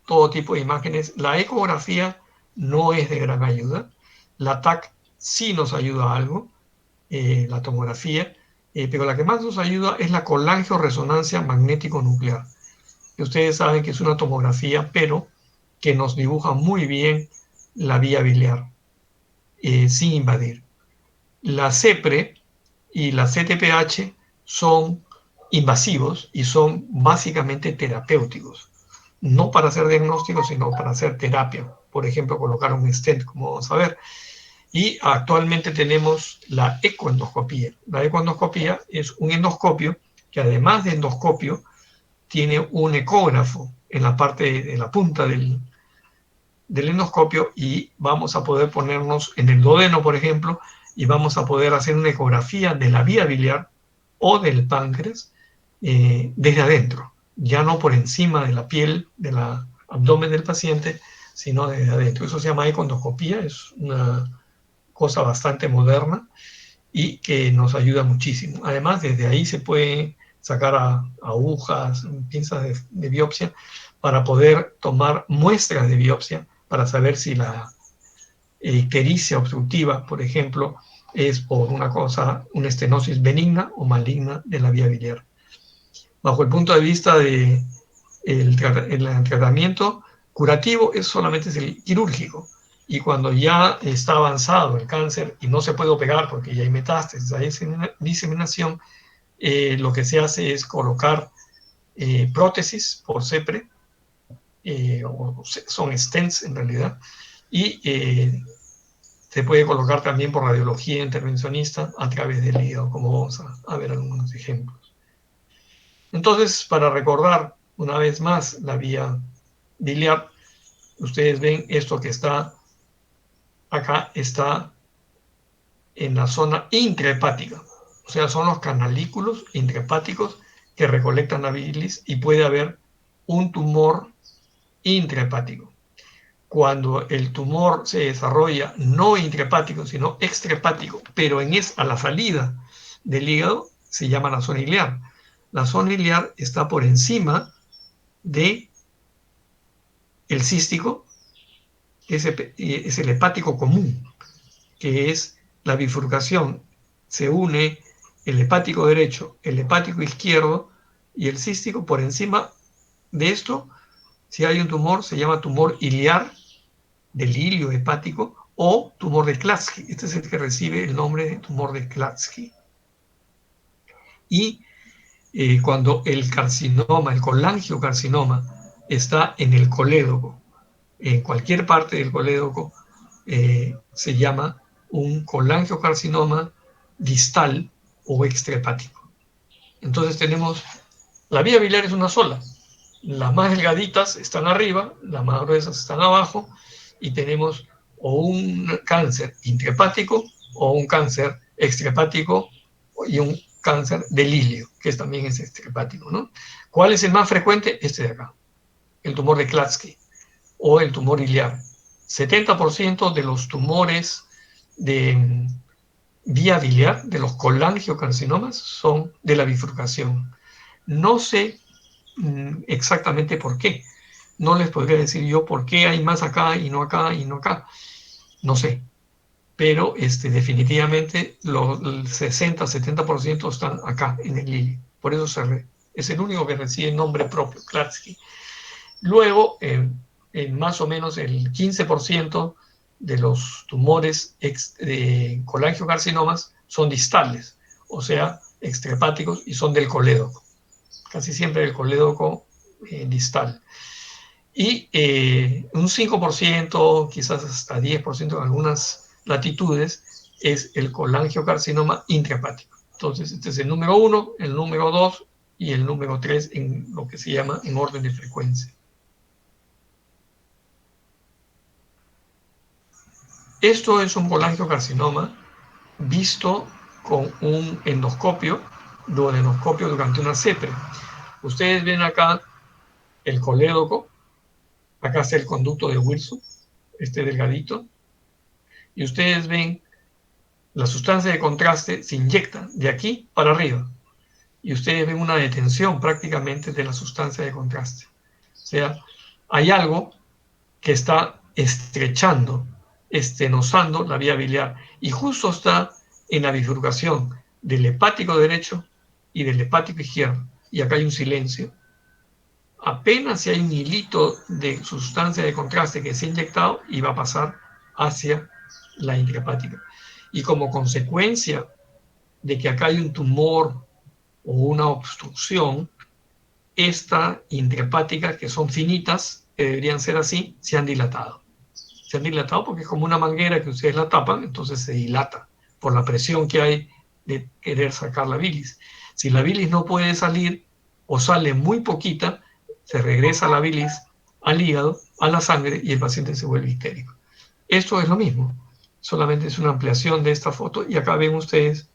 todo tipo de imágenes. La ecografía no es de gran ayuda. La TAC sí nos ayuda a algo, la tomografía, pero la que más nos ayuda es la colangioresonancia magnético-nuclear. Que ustedes saben que es una tomografía, pero que nos dibuja muy bien la vía biliar, sin invadir. La CEPRE y la CTPH son invasivos y son básicamente terapéuticos, no para hacer diagnóstico, sino para hacer terapia. Por ejemplo, colocar un stent, como vamos a ver. Y actualmente tenemos la ecoendoscopía. La ecoendoscopía es un endoscopio que además de endoscopio tiene un ecógrafo en la parte de la punta del endoscopio y vamos a poder ponernos en el duodeno, por ejemplo, y vamos a poder hacer una ecografía de la vía biliar o del páncreas desde adentro, ya no por encima de la piel del abdomen del paciente, sino desde adentro. Eso se llama ecoendoscopía, es una cosa bastante moderna y que nos ayuda muchísimo. Además, desde ahí se puede sacar agujas, pinzas de biopsia para poder tomar muestras de biopsia para saber si la ictericia obstructiva, por ejemplo, es por una estenosis benigna o maligna de la vía biliar. Bajo el punto de vista del tratamiento curativo, es solamente el quirúrgico. Y cuando ya está avanzado el cáncer y no se puede operar porque ya hay metástasis, hay diseminación, lo que se hace es colocar prótesis por CEPRE, son stents en realidad, y se puede colocar también por radiología intervencionista a través del hígado, como vamos a ver algunos ejemplos. Entonces, para recordar una vez más la vía biliar, ustedes ven esto que está acá, está en la zona intrahepática, o sea, son los canalículos intrahepáticos que recolectan la bilis y puede haber un tumor intrahepático. Cuando el tumor se desarrolla no intrahepático, sino extrahepático, pero a la salida del hígado, se llama la zona iliar. La zona iliar está por encima de el cístico, es el hepático común, que es la bifurcación. Se une el hepático derecho, el hepático izquierdo y el cístico por encima de esto. Si hay un tumor, se llama tumor iliar, del hilio hepático, o tumor de Klatsky. Este es el que recibe el nombre de tumor de Klatsky. Y cuando el carcinoma, el colangiocarcinoma, está en el colédoco, en cualquier parte del colédoco, se llama un colangiocarcinoma distal o extrahepático. Entonces tenemos, la vía biliar es una sola. Las más delgaditas están arriba, las más gruesas están abajo, y tenemos o un cáncer intrahepático o un cáncer extrahepático y un cáncer del ilio, que también es extrahepático, ¿no? ¿Cuál es el más frecuente? Este de acá, el tumor de Klatsky o el tumor iliar. 70% de los tumores de vía biliar, de los colangiocarcinomas, son de la bifurcación. No sé exactamente por qué. No les podría decir yo por qué hay más acá y no acá y no acá. No sé. Pero definitivamente el 60-70% están acá en el ilio. Por eso es el único que recibe nombre propio, Klatsky. Luego, más o menos el 15% de los tumores de colangiocarcinomas son distales, o sea, extrahepáticos, y son del colédoco. Casi siempre del colédoco distal. Y un 5%, quizás hasta 10% en algunas latitudes, es el colangiocarcinoma intrahepático. Entonces, este es el número 1, el número 2 y el número 3 en lo que se llama en orden de frecuencia. Esto es un colangiocarcinoma visto con un endoscopio, duodenoscopio durante una CEPRE. Ustedes ven acá el colédoco, acá está el conducto de Wilson, este delgadito, y ustedes ven la sustancia de contraste se inyecta de aquí para arriba, y ustedes ven una detención prácticamente de la sustancia de contraste. O sea, hay algo que está estrechando, estenosando la vía biliar, y justo está en la bifurcación del hepático derecho y del hepático izquierdo, y acá hay un silencio. Apenas si hay un hilito de sustancia de contraste que se ha inyectado y va a pasar hacia la intrahepática. Y como consecuencia de que acá hay un tumor o una obstrucción, esta intrahepática, que son finitas, que deberían ser así, se han dilatado. Se han dilatado porque es como una manguera que ustedes la tapan, entonces se dilata por la presión que hay de querer sacar la bilis. Si la bilis no puede salir o sale muy poquita, se regresa la bilis al hígado, a la sangre, y el paciente se vuelve histérico. Esto es lo mismo, solamente es una ampliación de esta foto, y acá ven ustedes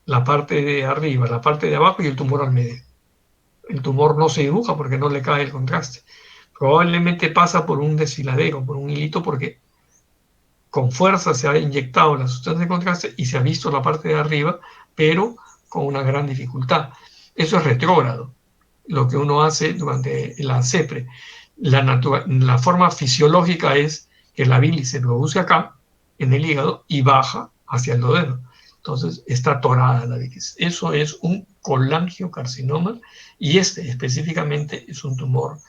la parte de arriba, la parte de abajo y el tumor al medio. El tumor no se dibuja porque no le cae el contraste. Probablemente pasa por un desfiladero, por un hilito, porque con fuerza se ha inyectado la sustancia de contraste y se ha visto la parte de arriba, pero con una gran dificultad. Eso es retrógrado, lo que uno hace durante la CEPRE. La forma fisiológica es que la bilis se produce acá, en el hígado, y baja hacia el duodeno. Entonces está atorada la bilis. Eso es un colangiocarcinoma, y específicamente es un tumor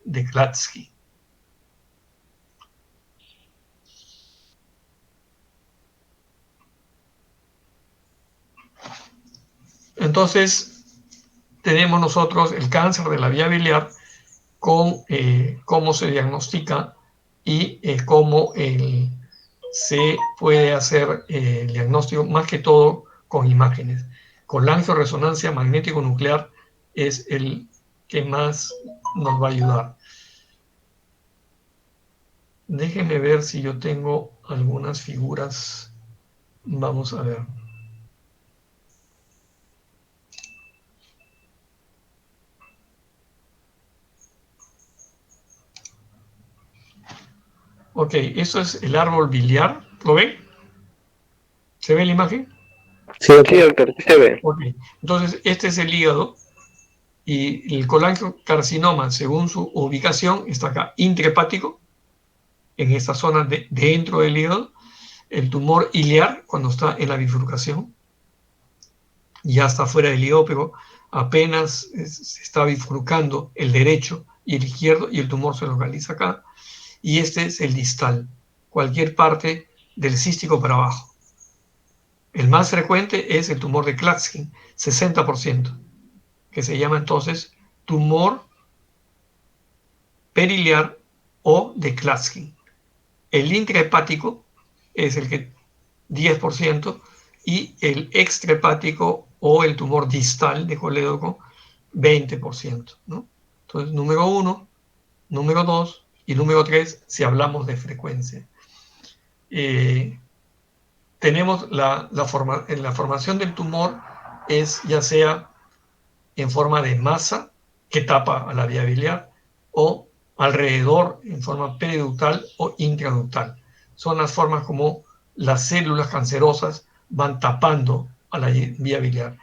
de Klatsky. Entonces, tenemos nosotros el cáncer de la vía biliar con cómo se diagnostica y cómo se puede hacer el diagnóstico, más que todo con imágenes. Colangioresonancia magnético-nuclear es el que más nos va a ayudar. Déjenme ver si yo tengo algunas figuras. Vamos a ver. Ok, eso es el árbol biliar. ¿Lo ven? ¿Se ve la imagen? Sí, doctor, sí se ve. Ok, entonces este es el hígado, y el colangiocarcinoma, según su ubicación, está acá, intrahepático, en esta zona dentro del hígado. El tumor iliar, cuando está en la bifurcación, ya está fuera del hígado, pero apenas se está bifurcando el derecho y el izquierdo, y el tumor se localiza acá. Y este es el distal, cualquier parte del cístico para abajo. El más frecuente es el tumor de Klatskin, 60%, que se llama entonces tumor periliar o de Klatskin. El intrahepático es el que 10%, y el extrahepático o el tumor distal de colédoco 20%, ¿no? Entonces, número 1, número 2 Y número 3, si hablamos de frecuencia. Tenemos la formación del tumor es ya sea en forma de masa que tapa a la vía biliar o alrededor en forma periductal o intraductal. Son las formas como las células cancerosas van tapando a la vía biliar.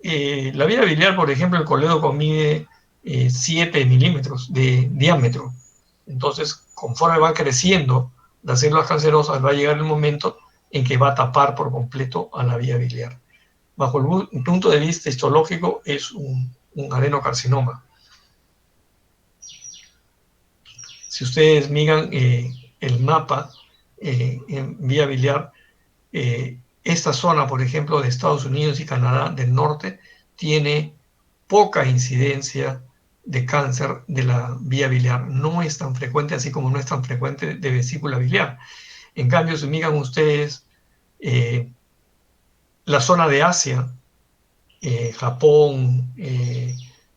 La vía biliar, por ejemplo, el colédoco mide 7 milímetros de diámetro. Entonces, conforme van creciendo las células cancerosas, va a llegar el momento en que va a tapar por completo a la vía biliar. Bajo el punto de vista histológico, es un adenocarcinoma. Si ustedes miran el mapa en vía biliar, esta zona, por ejemplo, de Estados Unidos y Canadá del norte, tiene poca incidencia de cáncer de la vía biliar. No es tan frecuente, así como no es tan frecuente de vesícula biliar. En cambio, si miran ustedes la zona de Asia, Japón,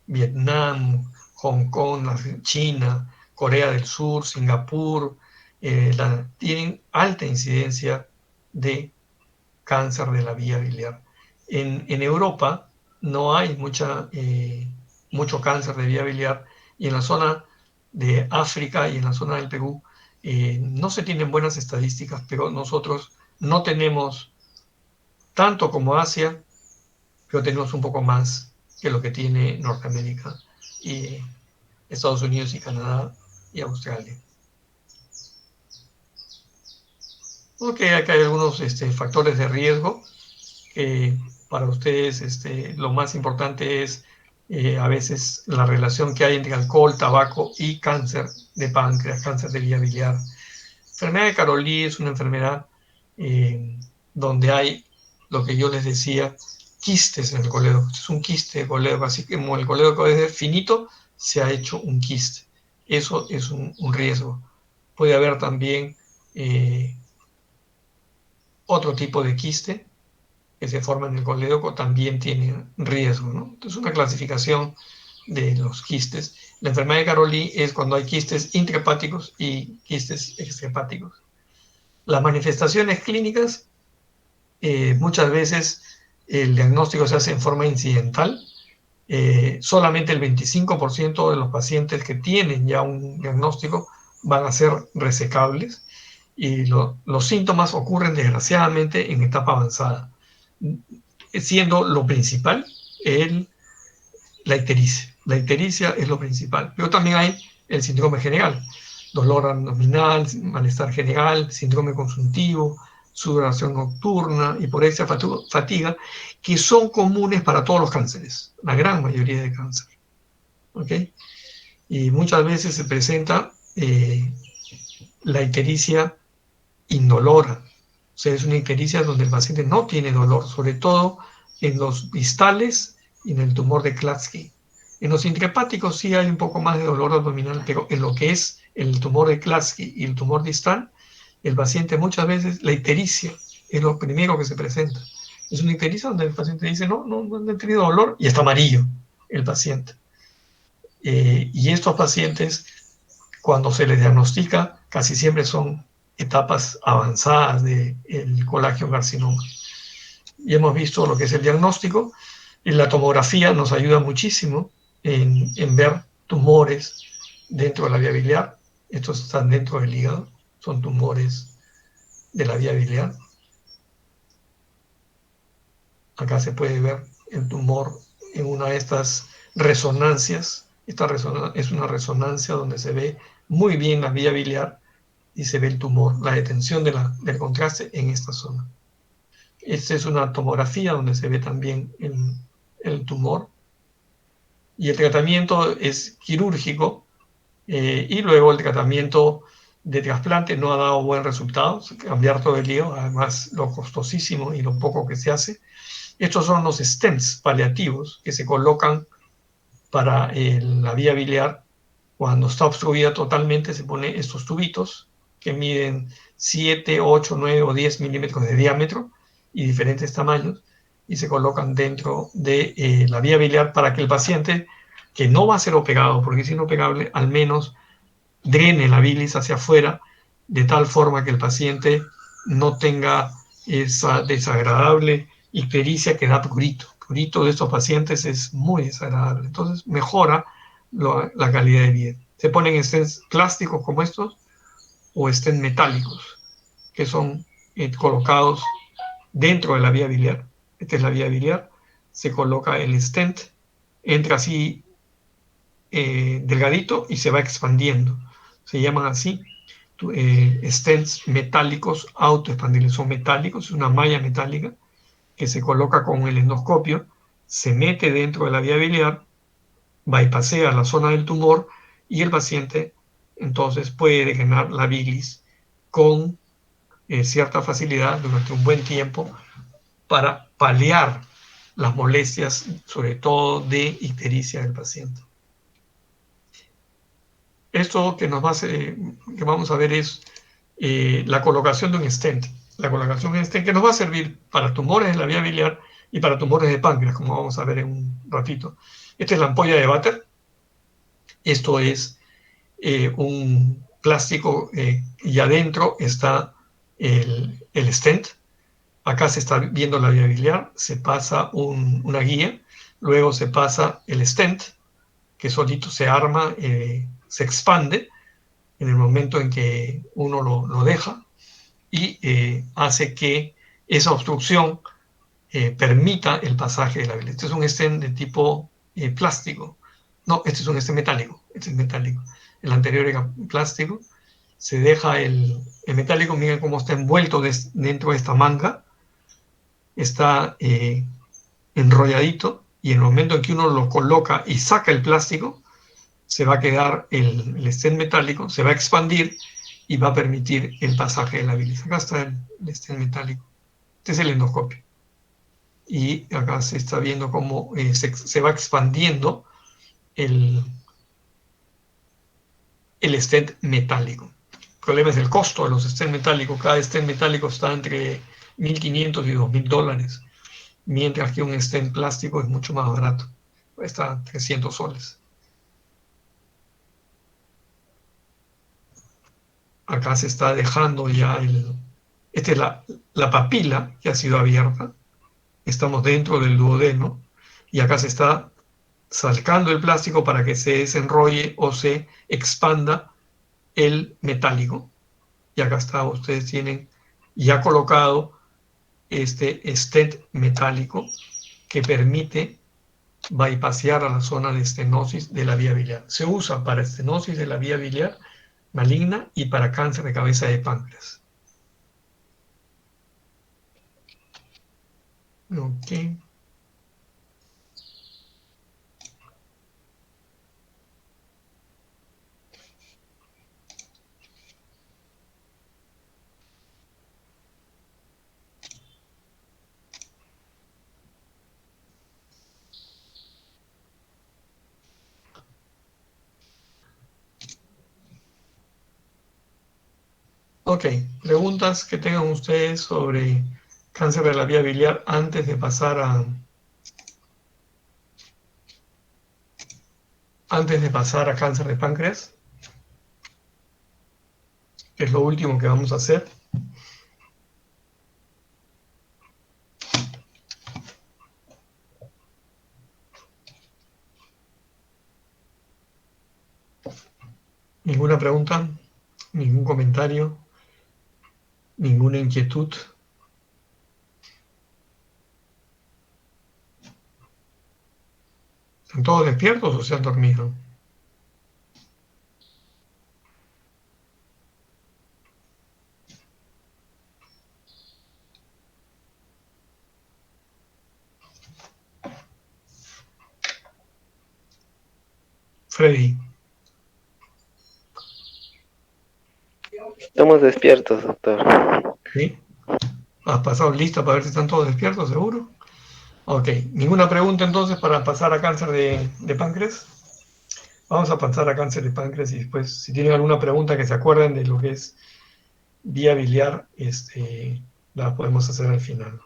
Vietnam, Hong Kong, China, Corea del Sur, Singapur, tienen alta incidencia de cáncer de la vía biliar. En Europa no hay mucho cáncer de vía biliar, y en la zona de África y en la zona del Perú no se tienen buenas estadísticas, pero nosotros no tenemos tanto como Asia, pero tenemos un poco más que lo que tiene Norteamérica y Estados Unidos y Canadá y Australia. Ok, acá hay algunos factores de riesgo. Para ustedes lo más importante es a veces la relación que hay entre alcohol, tabaco y cáncer de páncreas, cáncer de vía biliar. Enfermedad de Caroli es una enfermedad donde hay lo que yo les decía, quistes en el colédoco. Es un quiste de colédoco, así que como el colédoco es finito, se ha hecho un quiste. Eso es un riesgo. Puede haber también otro tipo de quiste que se forma en el colédoco, también tiene riesgo, ¿no? Entonces, una clasificación de los quistes. La enfermedad de Caroli es cuando hay quistes intrahepáticos y quistes extrahepáticos. Las manifestaciones clínicas, muchas veces el diagnóstico se hace en forma incidental. Solamente el 25% de los pacientes que tienen ya un diagnóstico van a ser resecables, y los síntomas ocurren desgraciadamente en etapa avanzada, siendo lo principal la ictericia. La ictericia es lo principal, pero también hay el síndrome general: dolor abdominal, malestar general, síndrome consuntivo, sudoración nocturna, hiporexia, fatiga, que son comunes para todos los cánceres, la gran mayoría de cáncer. ¿Ok? Y muchas veces se presenta la ictericia indolora. O sea, es una ictericia donde el paciente no tiene dolor, sobre todo en los distales y en el tumor de Klatsky. En los intrahepáticos sí hay un poco más de dolor abdominal, pero en lo que es el tumor de Klatsky y el tumor distal, el paciente muchas veces, la ictericia es lo primero que se presenta. Es una ictericia donde el paciente dice, no he tenido dolor, y está amarillo el paciente. Y estos pacientes, cuando se les diagnostica, casi siempre son etapas avanzadas del colangiocarcinoma. Y hemos visto lo que es el diagnóstico. La tomografía nos ayuda muchísimo en ver tumores dentro de la vía biliar. Estos están dentro del hígado, son tumores de la vía biliar. Acá se puede ver el tumor en una de estas resonancias. Esta es una resonancia donde se ve muy bien la vía biliar y se ve el tumor, la detención del contraste en esta zona. Esta es una tomografía donde se ve también el tumor. Y el tratamiento es quirúrgico, y luego el tratamiento de trasplante no ha dado buen resultado. Cambiar todo el hígado, además lo costosísimo y lo poco que se hace. Estos son los stents paliativos que se colocan para la vía biliar. Cuando está obstruida totalmente, se pone estos tubitos que miden 7, 8, 9 o 10 milímetros de diámetro y diferentes tamaños, y se colocan dentro de la vía biliar para que el paciente, que no va a ser operado porque es inoperable, al menos drene la bilis hacia afuera, de tal forma que el paciente no tenga esa desagradable ictericia que da prurito. Prurito de estos pacientes es muy desagradable. Entonces mejora la calidad de vida. Se ponen stents plásticos como estos o stents metálicos, que son colocados dentro de la vía biliar. Esta es la vía biliar. Se coloca el stent, entra así delgadito y se va expandiendo. Se llaman así stents metálicos autoexpandibles. Son metálicos, es una malla metálica que se coloca con el endoscopio, se mete dentro de la vía biliar, bypassea la zona del tumor y el paciente entonces puede drenar la bilis con cierta facilidad durante un buen tiempo para paliar las molestias, sobre todo de ictericia del paciente. Esto que que vamos a ver es la colocación de un stent. La colocación de un stent que nos va a servir para tumores de la vía biliar y para tumores de páncreas, como vamos a ver en un ratito. Esta es la ampolla de Vater. Esto es un plástico y adentro está el stent. Acá se está viendo la vía biliar, se pasa una guía, luego se pasa el stent, que solito se arma, se expande en el momento en que uno lo deja y hace que esa obstrucción permita el pasaje de la bilis. Este es un stent de tipo plástico. No, este es un stent metálico. Este es metálico. El anterior era plástico. Se deja el metálico, miren cómo está envuelto dentro de esta manga. Está enrolladito y en el momento en que uno lo coloca y saca el plástico, se va a quedar el stent metálico, se va a expandir y va a permitir el pasaje de la bilis. Acá está el stent metálico. Este es el endoscopio. Y acá se está viendo cómo se va expandiendo el stent metálico. El problema es el costo de los stents metálicos. Cada stent metálico está entre $1.500 y $2.000, mientras que un stent plástico es mucho más barato. Está $300. Acá se está dejando ya esta es la papila que ha sido abierta. Estamos dentro del duodeno y acá se está sacando el plástico para que se desenrolle o se expanda el metálico. Y acá está, ustedes tienen ya colocado este stent metálico que permite bypassear a la zona de estenosis de la vía biliar. Se usa para estenosis de la vía biliar maligna y para cáncer de cabeza de páncreas. Ok. Ok, preguntas que tengan ustedes sobre cáncer de la vía biliar antes de pasar a cáncer de páncreas, que es lo último que vamos a hacer. ¿Ninguna pregunta? ¿Ningún comentario? ¿Ninguna inquietud? ¿Están todos despiertos o se han dormido? Freddy, Estamos despiertos, doctor. ¿sí? ¿Has pasado lista para ver si están todos despiertos, seguro? Ok, ¿ninguna pregunta entonces para pasar a cáncer de páncreas? Vamos a pasar a cáncer de páncreas y después, si tienen alguna pregunta que se acuerden de lo que es vía biliar, la podemos hacer al final.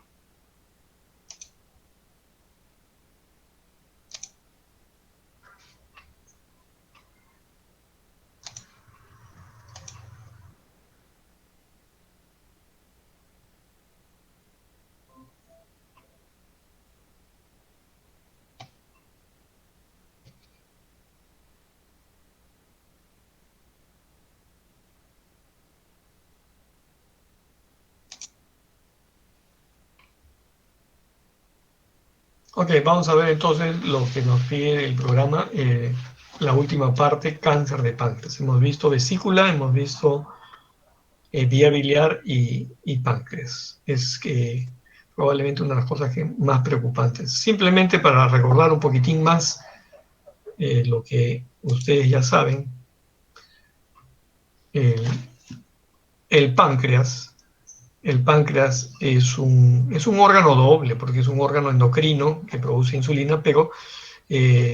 Ok, vamos a ver entonces lo que nos pide el programa, la última parte, cáncer de páncreas. Hemos visto vesícula, hemos visto vía biliar y páncreas. Es que probablemente una de las cosas más preocupantes. Simplemente para recordar un poquitín más lo que ustedes ya saben, el, el páncreas, el páncreas es un órgano doble, porque es un órgano endocrino que produce insulina, pero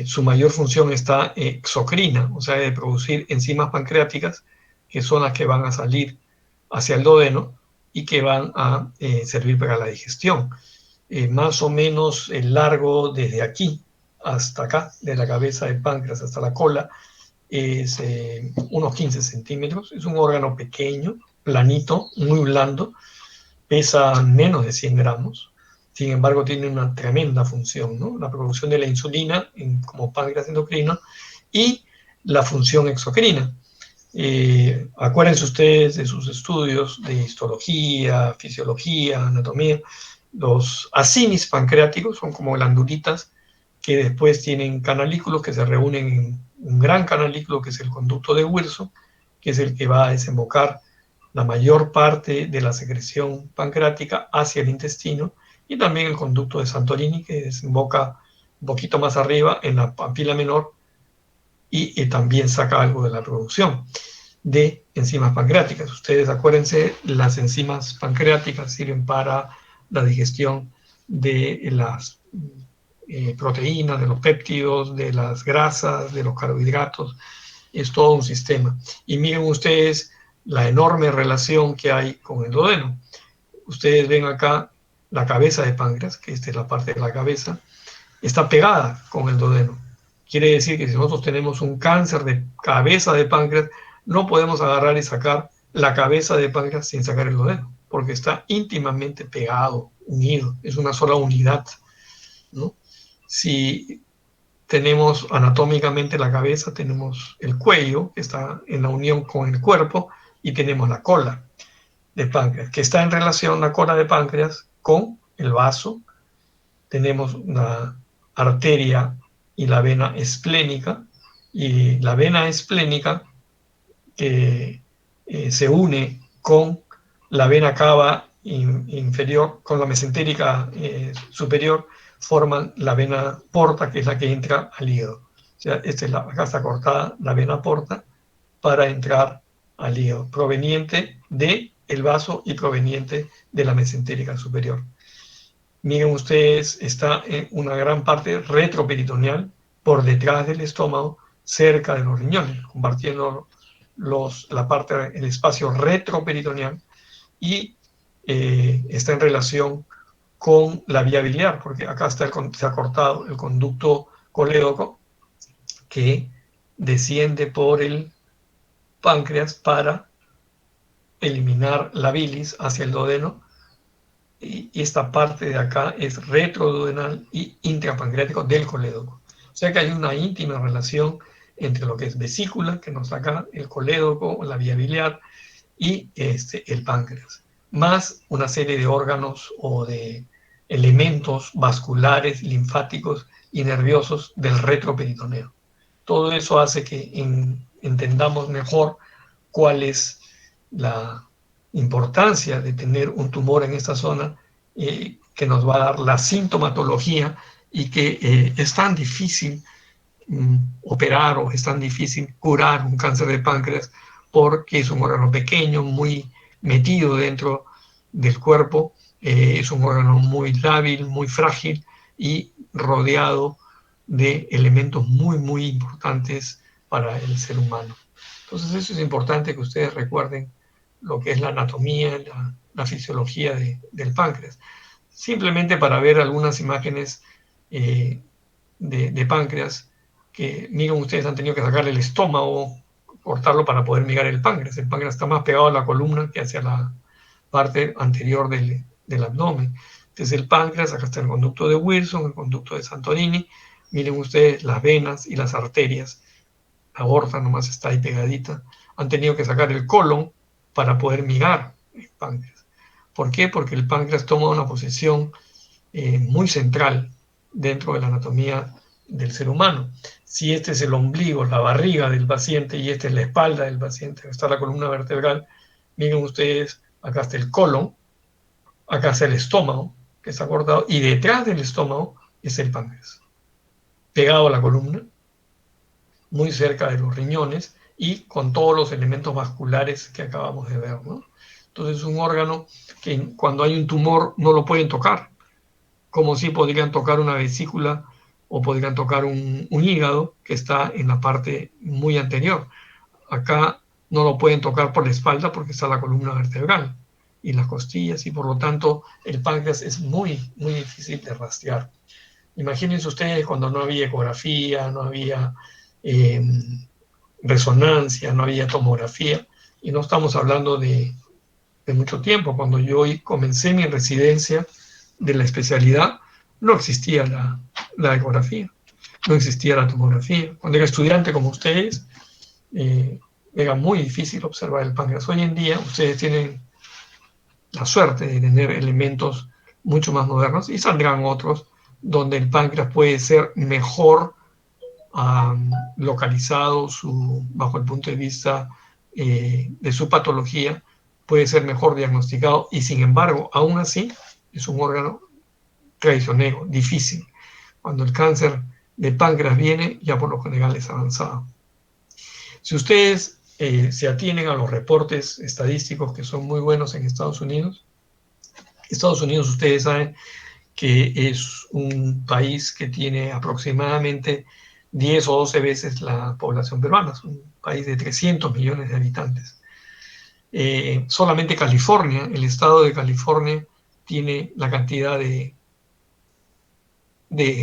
su mayor función está exocrina, o sea, de producir enzimas pancreáticas, que son las que van a salir hacia el duodeno y que van a servir para la digestión. Más o menos el largo desde aquí hasta acá, de la cabeza del páncreas hasta la cola, es unos 15 centímetros. Es un órgano pequeño, planito, muy blando, pesa menos de 100 gramos. Sin embargo, tiene una tremenda función, ¿no? La producción de la insulina como páncreas endocrino y la función exocrina. Acuérdense ustedes de sus estudios de histología, fisiología, anatomía. Los acinis pancreáticos son como glandulitas que después tienen canalículos que se reúnen en un gran canalículo que es el conducto de Wilson, que es el que va a desembocar la mayor parte de la secreción pancreática hacia el intestino, y también el conducto de Santorini que desemboca un poquito más arriba en la papila menor y también saca algo de la producción de enzimas pancreáticas. Ustedes acuérdense, las enzimas pancreáticas sirven para la digestión de las proteínas, de los péptidos, de las grasas, de los carbohidratos. Es todo un sistema. Y miren ustedes la enorme relación que hay con el duodeno. Ustedes ven acá la cabeza de páncreas, que esta es la parte de la cabeza, está pegada con el duodeno. Quiere decir que si nosotros tenemos un cáncer de cabeza de páncreas, no podemos agarrar y sacar la cabeza de páncreas sin sacar el duodeno, porque está íntimamente pegado, unido, es una sola unidad, ¿no? Si tenemos anatómicamente la cabeza, tenemos el cuello, que está en la unión con el cuerpo, y tenemos la cola de páncreas, que está en relación la cola de páncreas con el vaso. Tenemos una arteria y la vena esplénica, y la vena esplénica se une con la vena cava inferior, con la mesentérica superior, forman la vena porta, que es la que entra al hígado. O sea, acá está cortada la vena porta para entrar al hígado, proveniente del vaso y proveniente de la mesentérica superior. Miren ustedes, está en una gran parte retroperitoneal por detrás del estómago, cerca de los riñones, compartiendo el espacio retroperitoneal, y está en relación con la vía biliar, porque acá se ha cortado el conducto colédoco que desciende por el páncreas para eliminar la bilis hacia el duodeno, y esta parte de acá es retroduodenal y intrapancreático del colédoco. O sea que hay una íntima relación entre lo que es vesícula, que nos saca el colédoco, la vía biliar, y el páncreas, más una serie de órganos o de elementos vasculares, linfáticos y nerviosos del retroperitoneo. Todo eso hace que entendamos mejor cuál es la importancia de tener un tumor en esta zona, que nos va a dar la sintomatología, y que es tan difícil operar, o es tan difícil curar un cáncer de páncreas, porque es un órgano pequeño, muy metido dentro del cuerpo, es un órgano muy lábil, muy frágil y rodeado de elementos muy, muy importantes para el ser humano. Entonces eso es importante que ustedes recuerden lo que es la anatomía, la fisiología del páncreas. Simplemente para ver algunas imágenes de páncreas, que miren ustedes, han tenido que sacarle el estómago, cortarlo para poder mirar el páncreas. El páncreas está más pegado a la columna que hacia la parte anterior del abdomen. Entonces el páncreas, acá está el conducto de Wilson, el conducto de Santorini, miren ustedes las venas y las arterias, la aorta nomás está ahí pegadita. Han tenido que sacar el colon para poder mirar el páncreas. ¿Por qué? Porque el páncreas toma una posición muy central dentro de la anatomía del ser humano. Si este es el ombligo, la barriga del paciente, y esta es la espalda del paciente, acá está la columna vertebral, miren ustedes, acá está el colon, acá está el estómago, que está cortado, y detrás del estómago es el páncreas, pegado a la columna, muy cerca de los riñones y con todos los elementos vasculares que acabamos de ver, ¿no? Entonces es un órgano que cuando hay un tumor no lo pueden tocar, como si podrían tocar una vesícula o podrían tocar un hígado que está en la parte muy anterior. Acá no lo pueden tocar por la espalda porque está la columna vertebral y las costillas, y por lo tanto el páncreas es muy, muy difícil de rastrear. Imagínense ustedes cuando no había ecografía, no había eh, resonancia, no había tomografía, y no estamos hablando de mucho tiempo. Cuando yo comencé mi residencia de la especialidad, no existía la ecografía, no existía la tomografía. Cuando era estudiante como ustedes, era muy difícil observar el páncreas. Hoy en día ustedes tienen la suerte de tener elementos mucho más modernos, y saldrán otros donde el páncreas puede ser mejor localizado, bajo el punto de vista de su patología, puede ser mejor diagnosticado, y sin embargo, aún así, es un órgano traicionero, difícil. Cuando el cáncer de páncreas viene, ya por lo general es avanzado. Si ustedes se atienen a los reportes estadísticos que son muy buenos en Estados Unidos, ustedes saben que es un país que tiene aproximadamente 10 o 12 veces la población peruana, es un país de 300 millones de habitantes. Solamente California, el estado de California, tiene la cantidad de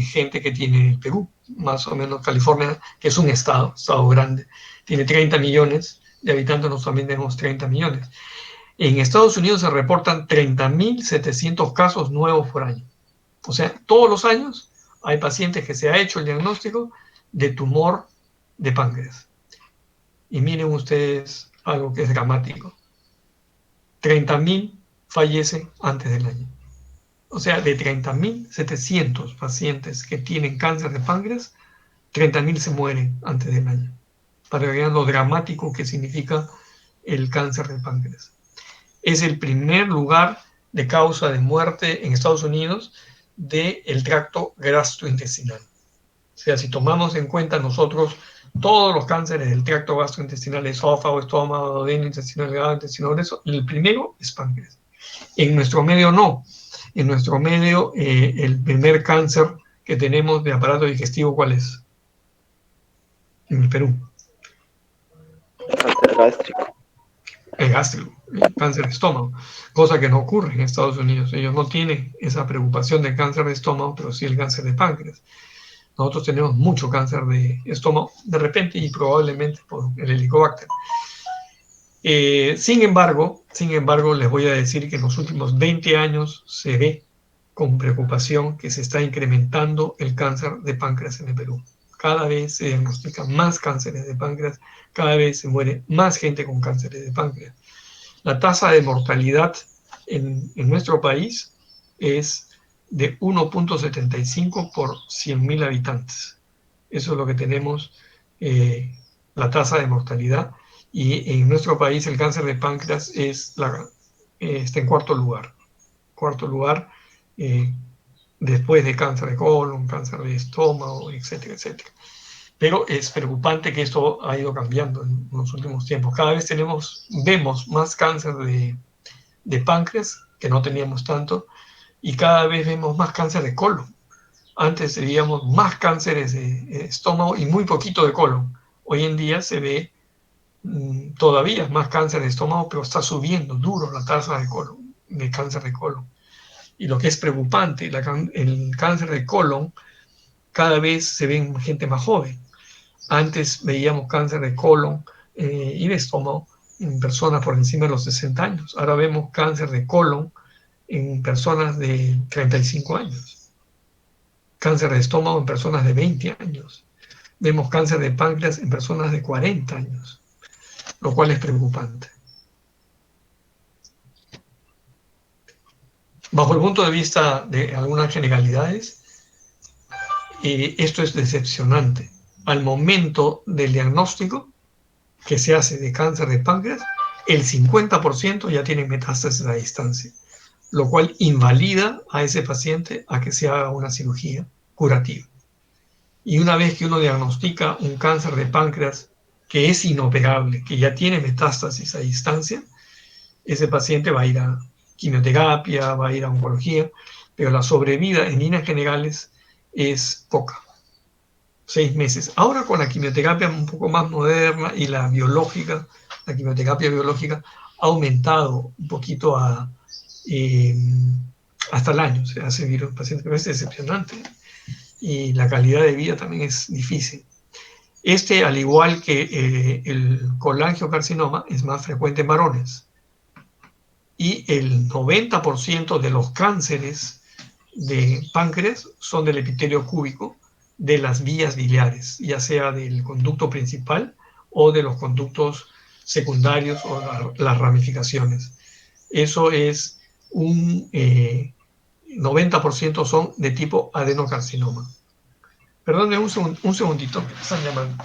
gente que tiene el Perú, más o menos. California, que es un estado grande, tiene 30 millones de habitantes, nosotros también tenemos 30 millones. En Estados Unidos se reportan 30.700 casos nuevos por año. O sea, todos los años hay pacientes que se ha hecho el diagnóstico de tumor de páncreas. Y miren ustedes algo que es dramático. 30.000 fallecen antes del año. O sea, de 30.700 pacientes que tienen cáncer de páncreas, 30.000 se mueren antes del año. Para que vean lo dramático que significa el cáncer de páncreas. Es el primer lugar de causa de muerte en Estados Unidos del tracto gastrointestinal. O sea, si tomamos en cuenta nosotros todos los cánceres del tracto gastrointestinal, esófago, estómago, duodeno, intestino delgado, intestino grueso, el primero es páncreas. En nuestro medio no. En nuestro medio, el primer cáncer que tenemos de aparato digestivo, ¿cuál es? En el Perú. Cáncer gástrico. El gástrico, el cáncer de estómago, cosa que no ocurre en Estados Unidos. Ellos no tienen esa preocupación del cáncer de estómago, pero sí el cáncer de páncreas. Nosotros tenemos mucho cáncer de estómago, de repente, y probablemente por el helicobacter. Sin embargo, les voy a decir que en los últimos 20 años se ve con preocupación que se está incrementando el cáncer de páncreas en el Perú. Cada vez se diagnostican más cánceres de páncreas, cada vez se muere más gente con cánceres de páncreas. La tasa de mortalidad en nuestro país es de 1.75 por 100.000 habitantes. Eso es lo que tenemos, la tasa de mortalidad. Y en nuestro país el cáncer de páncreas está en cuarto lugar, después de cáncer de colon, cáncer de estómago, etcétera, etcétera. Pero es preocupante que esto ha ido cambiando en los últimos tiempos. Cada vez vemos más cáncer de páncreas, que no teníamos tanto, y cada vez vemos más cáncer de colon. Antes veíamos más cánceres de estómago y muy poquito de colon. Hoy en día se ve todavía más cáncer de estómago, pero está subiendo duro la tasa de cáncer de colon. Y lo que es preocupante, el cáncer de colon cada vez se ve en gente más joven. Antes veíamos cáncer de colon y de estómago en personas por encima de los 60 años. Ahora vemos cáncer de colon en personas de 35 años. Cáncer de estómago en personas de 20 años. Vemos cáncer de páncreas en personas de 40 años, lo cual es preocupante. Bajo el punto de vista de algunas generalidades, esto es decepcionante. Al momento del diagnóstico que se hace de cáncer de páncreas, el 50% ya tiene metástasis a distancia, lo cual invalida a ese paciente a que se haga una cirugía curativa. Y una vez que uno diagnostica un cáncer de páncreas que es inoperable, que ya tiene metástasis a distancia, ese paciente va a ir a quimioterapia, va a ir a oncología, pero la sobrevida en líneas generales es poca, 6 meses. Ahora con la quimioterapia un poco más moderna y la biológica, la quimioterapia biológica ha aumentado un poquito hasta el año, se hace vivir un paciente, pero es decepcionante y la calidad de vida también es difícil. Al igual que el colangiocarcinoma, es más frecuente en varones. Y el 90% de los cánceres de páncreas son del epitelio cúbico de las vías biliares, ya sea del conducto principal o de los conductos secundarios o las ramificaciones. Eso es un 90% son de tipo adenocarcinoma. Perdón, un segundito, que me están llamando.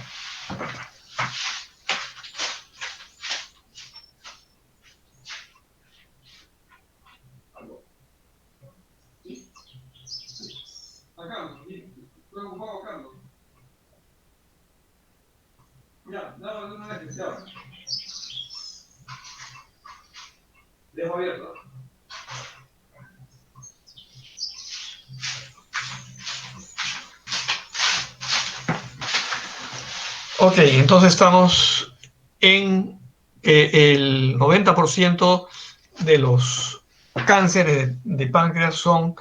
Carlos, preocupado, Carlos. Ya, dame una vez, ya. Dejo abierto. Ok, entonces estamos en el 90% de los cánceres de páncreas son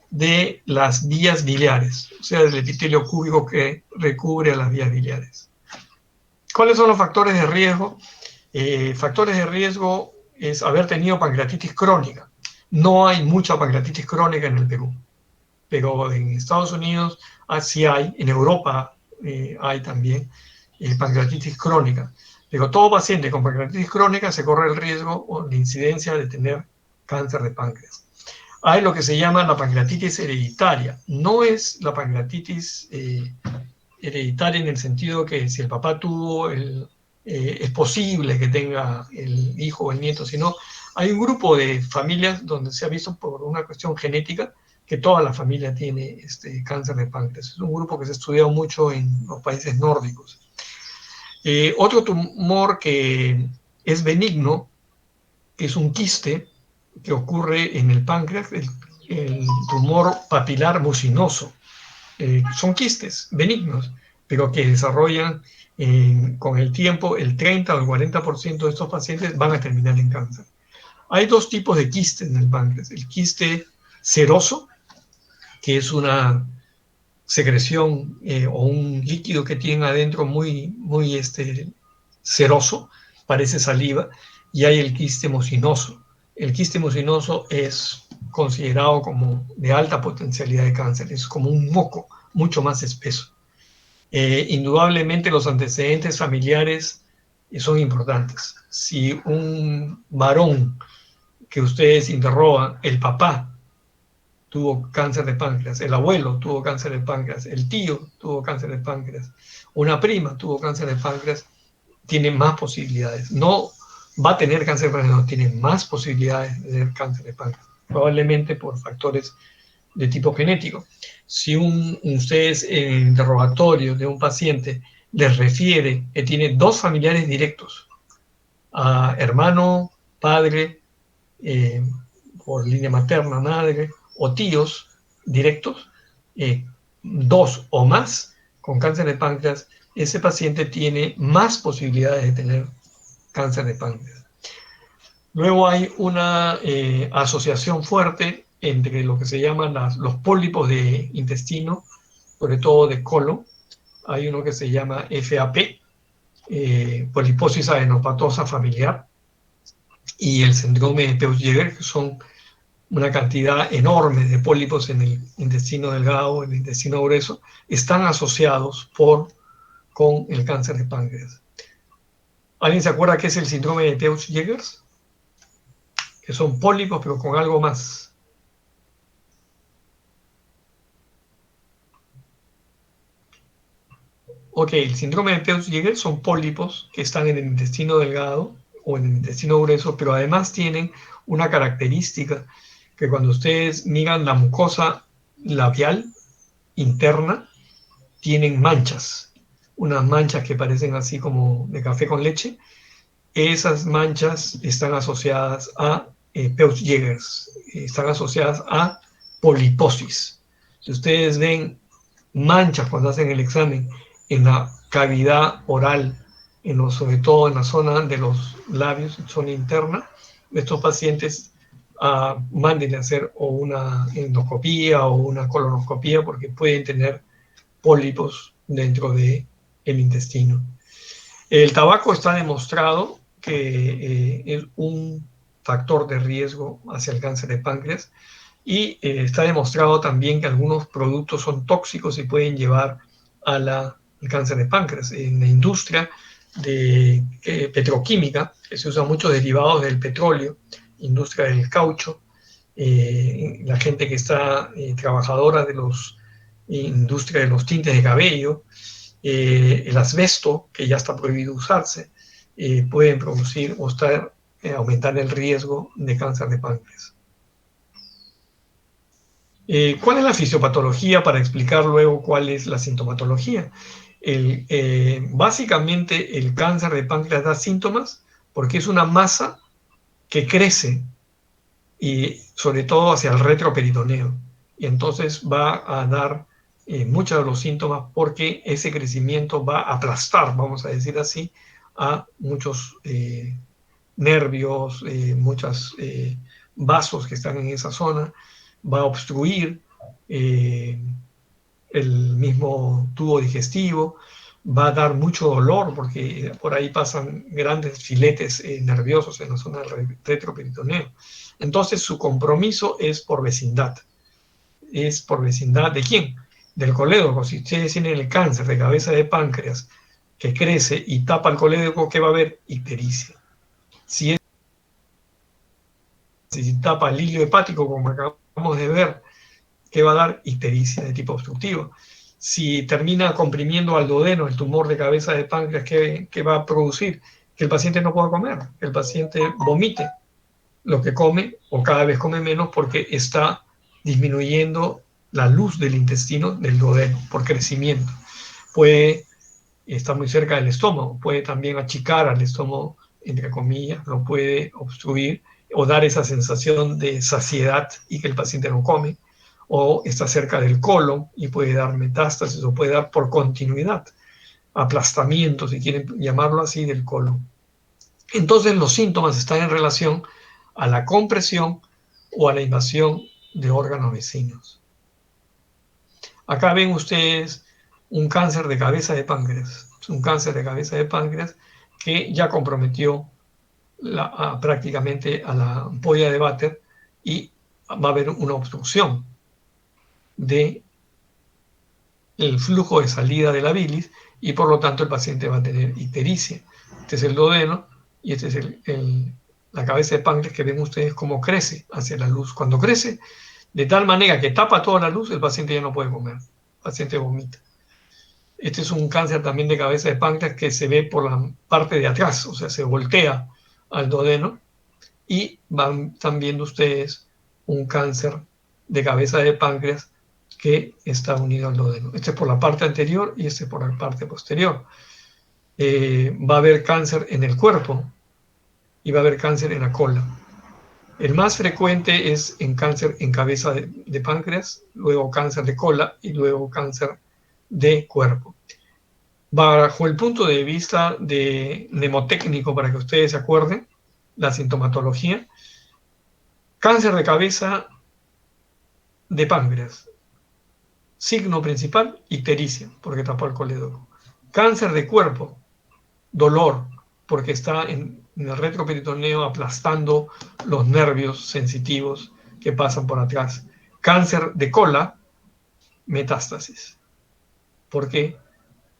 de las vías biliares, o sea, del epitelio cúbico que recubre a las vías biliares. ¿Cuáles son los factores de riesgo? Factores de riesgo es haber tenido pancreatitis crónica. No hay mucha pancreatitis crónica en el Perú, pero en Estados Unidos sí hay, en Europa hay también pancreatitis crónica. Pero todo paciente con pancreatitis crónica se corre el riesgo o la incidencia de tener cáncer de páncreas. Hay lo que se llama la pancreatitis hereditaria. No es la pancreatitis hereditaria en el sentido que si el papá tuvo, es posible que tenga el hijo o el nieto, sino hay un grupo de familias donde se ha visto por una cuestión genética que toda la familia tiene cáncer de páncreas. Es un grupo que se ha estudiado mucho en los países nórdicos. Otro tumor que es benigno es un quiste que ocurre en el páncreas, el tumor papilar mucinoso. Son quistes benignos, pero que desarrollan con el tiempo el 30 o el 40% de estos pacientes van a terminar en cáncer. Hay dos tipos de quistes en el páncreas. El quiste seroso, que es una secreción o un líquido que tienen adentro muy seroso, parece saliva, y hay el quiste mucinoso. El quiste mucinoso es considerado como de alta potencialidad de cáncer, es como un moco mucho más espeso. Indudablemente los antecedentes familiares son importantes. Si un varón que ustedes interrogan, el papá tuvo cáncer de páncreas, el abuelo tuvo cáncer de páncreas, el tío tuvo cáncer de páncreas, una prima tuvo cáncer de páncreas, tiene más posibilidades. No va a tener cáncer de páncreas, no, tiene más posibilidades de tener cáncer de páncreas, probablemente por factores de tipo genético. Si ustedes en el interrogatorio de un paciente les refiere que tiene dos familiares directos, a hermano, padre, por línea materna, madre, o tíos directos, dos o más con cáncer de páncreas, ese paciente tiene más posibilidades de tener cáncer de páncreas. Luego hay una asociación fuerte entre lo que se llaman los pólipos de intestino, sobre todo de colon. Hay uno que se llama FAP, poliposis adenopatosa familiar, y el síndrome de Peutz-Jeghers, que son una cantidad enorme de pólipos en el intestino delgado, en el intestino grueso, están asociados con el cáncer de páncreas. ¿Alguien se acuerda qué es el síndrome de Peutz-Jeghers? Que son pólipos, pero con algo más. Ok, el síndrome de Peutz-Jeghers son pólipos que están en el intestino delgado o en el intestino grueso, pero además tienen una característica que cuando ustedes miran la mucosa labial interna, tienen manchas, unas manchas que parecen así como de café con leche. Esas manchas están asociadas a Peutz-Jeghers, están asociadas a poliposis. Si ustedes ven manchas cuando hacen el examen en la cavidad oral, sobre todo en la zona de los labios, zona interna, estos pacientes manden a hacer o una endoscopía o una colonoscopía porque pueden tener pólipos dentro del intestino. El tabaco está demostrado que es un factor de riesgo hacia el cáncer de páncreas y está demostrado también que algunos productos son tóxicos y pueden llevar al cáncer de páncreas. En la industria petroquímica, que se usan muchos derivados del petróleo, industria del caucho, la gente que está trabajadora de los industria de los tintes de cabello, el asbesto, que ya está prohibido usarse, pueden producir o aumentar el riesgo de cáncer de páncreas. ¿Cuál es la fisiopatología para explicar luego cuál es la sintomatología? Básicamente el cáncer de páncreas da síntomas porque es una masa que crece y sobre todo hacia el retroperitoneo y entonces va a dar muchos de los síntomas porque ese crecimiento va a aplastar, vamos a decir así, a muchos nervios, muchos vasos que están en esa zona, va a obstruir el mismo tubo digestivo, va a dar mucho dolor porque por ahí pasan grandes filetes nerviosos en la zona del retroperitoneo. Entonces su compromiso es por vecindad. ¿Es por vecindad de quién? Del colédoco. Si ustedes tienen el cáncer de cabeza de páncreas que crece y tapa el colédoco, ¿qué va a haber? Ictericia. Si tapa el hilio hepático, como acabamos de ver, ¿qué va a dar? Ictericia de tipo obstructivo. Si termina comprimiendo al duodeno, el tumor de cabeza de páncreas, ¿qué va a producir? Que el paciente no pueda comer, que el paciente vomite lo que come o cada vez come menos porque está disminuyendo la luz del intestino del duodeno por crecimiento. Puede estar muy cerca del estómago, puede también achicar al estómago, entre comillas, lo puede obstruir o dar esa sensación de saciedad y que el paciente no come, o está cerca del colon y puede dar metástasis o puede dar por continuidad, aplastamiento, si quieren llamarlo así, del colon. Entonces los síntomas están en relación a la compresión o a la invasión de órganos vecinos. Acá ven ustedes un cáncer de cabeza de páncreas. Es un cáncer de cabeza de páncreas que ya comprometió prácticamente a la ampolla de váter y va a haber una obstrucción del flujo de salida de la bilis y por lo tanto el paciente va a tener ictericia. Este es el duodeno y este es la cabeza de páncreas que ven ustedes cómo crece hacia la luz. Cuando crece de tal manera que tapa toda la luz, el paciente ya no puede comer, el paciente vomita. Este es un cáncer también de cabeza de páncreas que se ve por la parte de atrás, o sea, se voltea al duodeno y están viendo ustedes un cáncer de cabeza de páncreas que está unido al duodeno. Este es por la parte anterior y este es por la parte posterior. Va a haber cáncer en el cuerpo y va a haber cáncer en la cola. El más frecuente es en cáncer en cabeza de páncreas, luego cáncer de cola y luego cáncer de cuerpo. Bajo el punto de vista de mnemotécnico, para que ustedes se acuerden, la sintomatología, cáncer de cabeza de páncreas, signo principal, ictericia, porque tapó el colédoco. Cáncer de cuerpo, dolor, porque está en el retroperitoneo aplastando los nervios sensitivos que pasan por atrás. Cáncer de cola, metástasis, porque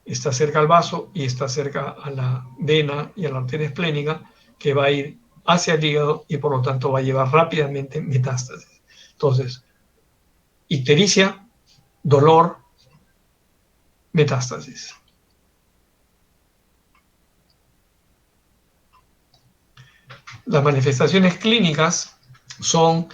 está cerca al vaso y está cerca a la vena y a la arteria esplénica que va a ir hacia el hígado y por lo tanto va a llevar rápidamente metástasis. Entonces, ictericia, dolor, metástasis. Las manifestaciones clínicas son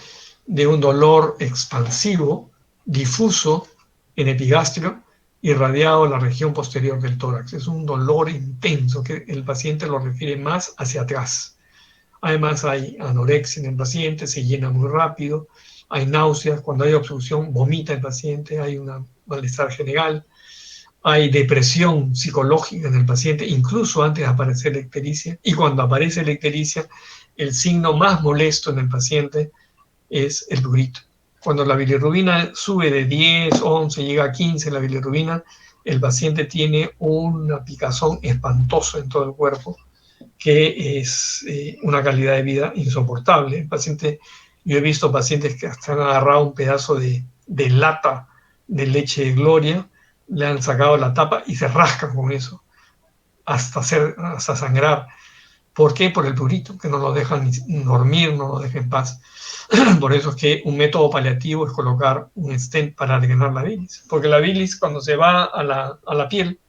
de un dolor expansivo, difuso en epigastrio, irradiado a la región posterior del tórax. Es un dolor intenso que el paciente lo refiere más hacia atrás. Además hay anorexia en el paciente, se llena muy rápido, hay náuseas, cuando hay obstrucción vomita el paciente, hay un malestar general, hay depresión psicológica en el paciente, incluso antes de aparecer la ictericia, y cuando aparece la ictericia, el signo más molesto en el paciente es el prurito. Cuando la bilirrubina sube de 10, 11, llega a 15 la bilirrubina, el paciente tiene una picazón espantosa en todo el cuerpo, que es una calidad de vida insoportable. El paciente, yo he visto pacientes que hasta han agarrado un pedazo de lata de leche de Gloria, le han sacado la tapa y se rascan con eso, hasta sangrar. ¿Por qué? Por el prurito, que no lo dejan ni dormir, no lo dejan en paz. Por eso es que un método paliativo es colocar un stent para drenar la bilis, porque la bilis cuando se va a la piel,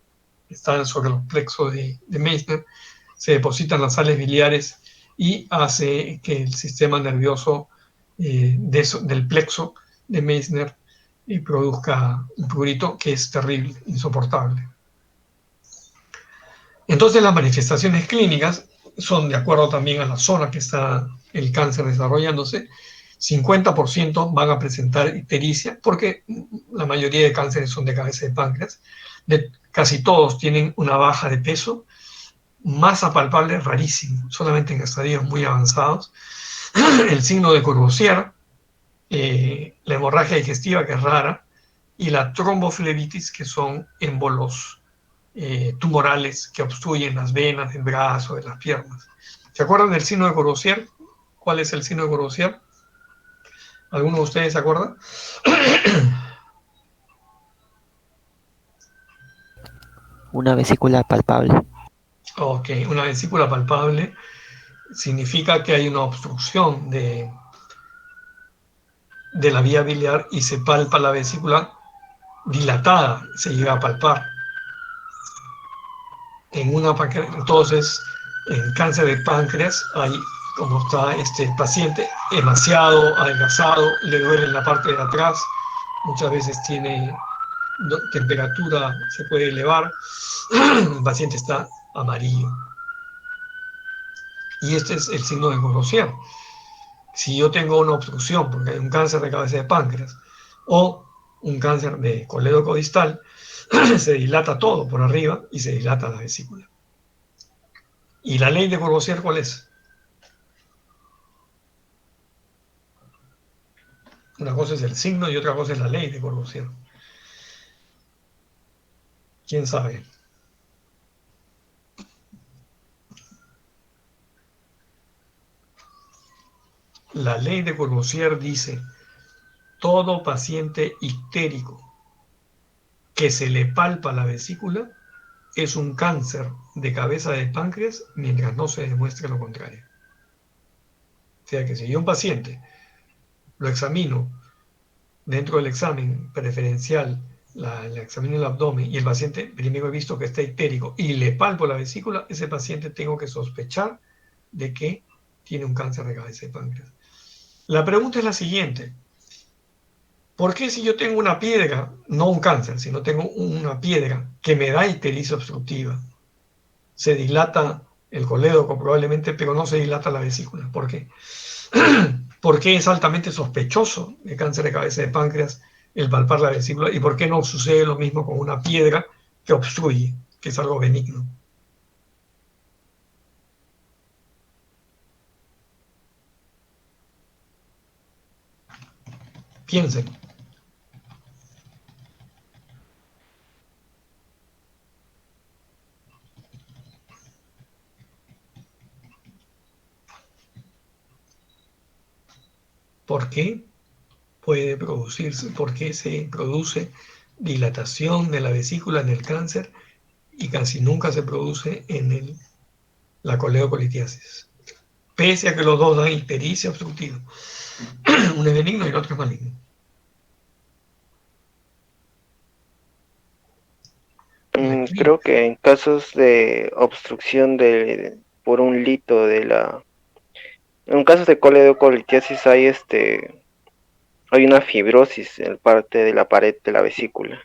está sobre los plexos de Meissner, se depositan las sales biliares y hace que el sistema nervioso del plexo de Meissner produzca un prurito que es terrible, insoportable. Entonces las manifestaciones clínicas son de acuerdo también a la zona que está el cáncer desarrollándose. 50% van a presentar ictericia, porque la mayoría de cánceres son de cabeza de páncreas. Casi todos tienen una baja de peso, masa palpable rarísimo, solamente en estadios muy avanzados. El signo de Courvoisier, la hemorragia digestiva, que es rara, y la tromboflebitis, que son émbolos tumorales que obstruyen las venas del brazo, de las piernas. ¿Se acuerdan del signo de Courvoisier? ¿Cuál es el signo de Courvoisier? ¿Alguno de ustedes se acuerda? Una vesícula palpable. Ok, una vesícula palpable significa que hay una obstrucción de la vía biliar y se palpa la vesícula dilatada, se llega a palpar. Entonces, en cáncer de páncreas hay, como está este paciente, demasiado adelgazado, le duele en la parte de atrás, muchas veces tiene temperatura, se puede elevar, el paciente está amarillo. Y este es el signo de Courvoisier. Si yo tengo una obstrucción, porque hay un cáncer de cabeza de páncreas, o un cáncer de colédoco distal, se dilata todo por arriba y se dilata la vesícula. ¿Y la ley de Courvoisier cuál es? Una cosa es el signo y otra cosa es la ley de Courvoisier. ¿Quién sabe? La ley de Courvoisier dice: todo paciente ictérico que se le palpa la vesícula es un cáncer de cabeza de páncreas mientras no se demuestre lo contrario. O sea que si yo un paciente lo examino dentro del examen preferencial, le examino el abdomen y el paciente primero he visto que está ictérico y le palpo la vesícula, ese paciente tengo que sospechar de que tiene un cáncer de cabeza de páncreas. La pregunta es la siguiente: ¿por qué si yo tengo una piedra, no un cáncer, sino tengo una piedra que me da ictericia obstructiva, se dilata el colédoco probablemente, pero no se dilata la vesícula? ¿Por qué? ¿Por qué es altamente sospechoso de cáncer de cabeza de páncreas el palpar la vesícula? ¿Y por qué no sucede lo mismo con una piedra que obstruye, que es algo benigno? Piensen. ¿Por qué puede producirse? ¿Por qué se produce dilatación de la vesícula en el cáncer y casi nunca se produce en la coledocolitiasis? Pese a que los dos dan ictericia obstructiva. Uno es benigno y el otro es maligno. Creo que en casos de obstrucción por un lito En casos de coledocolitiasis hay una fibrosis en parte de la pared de la vesícula.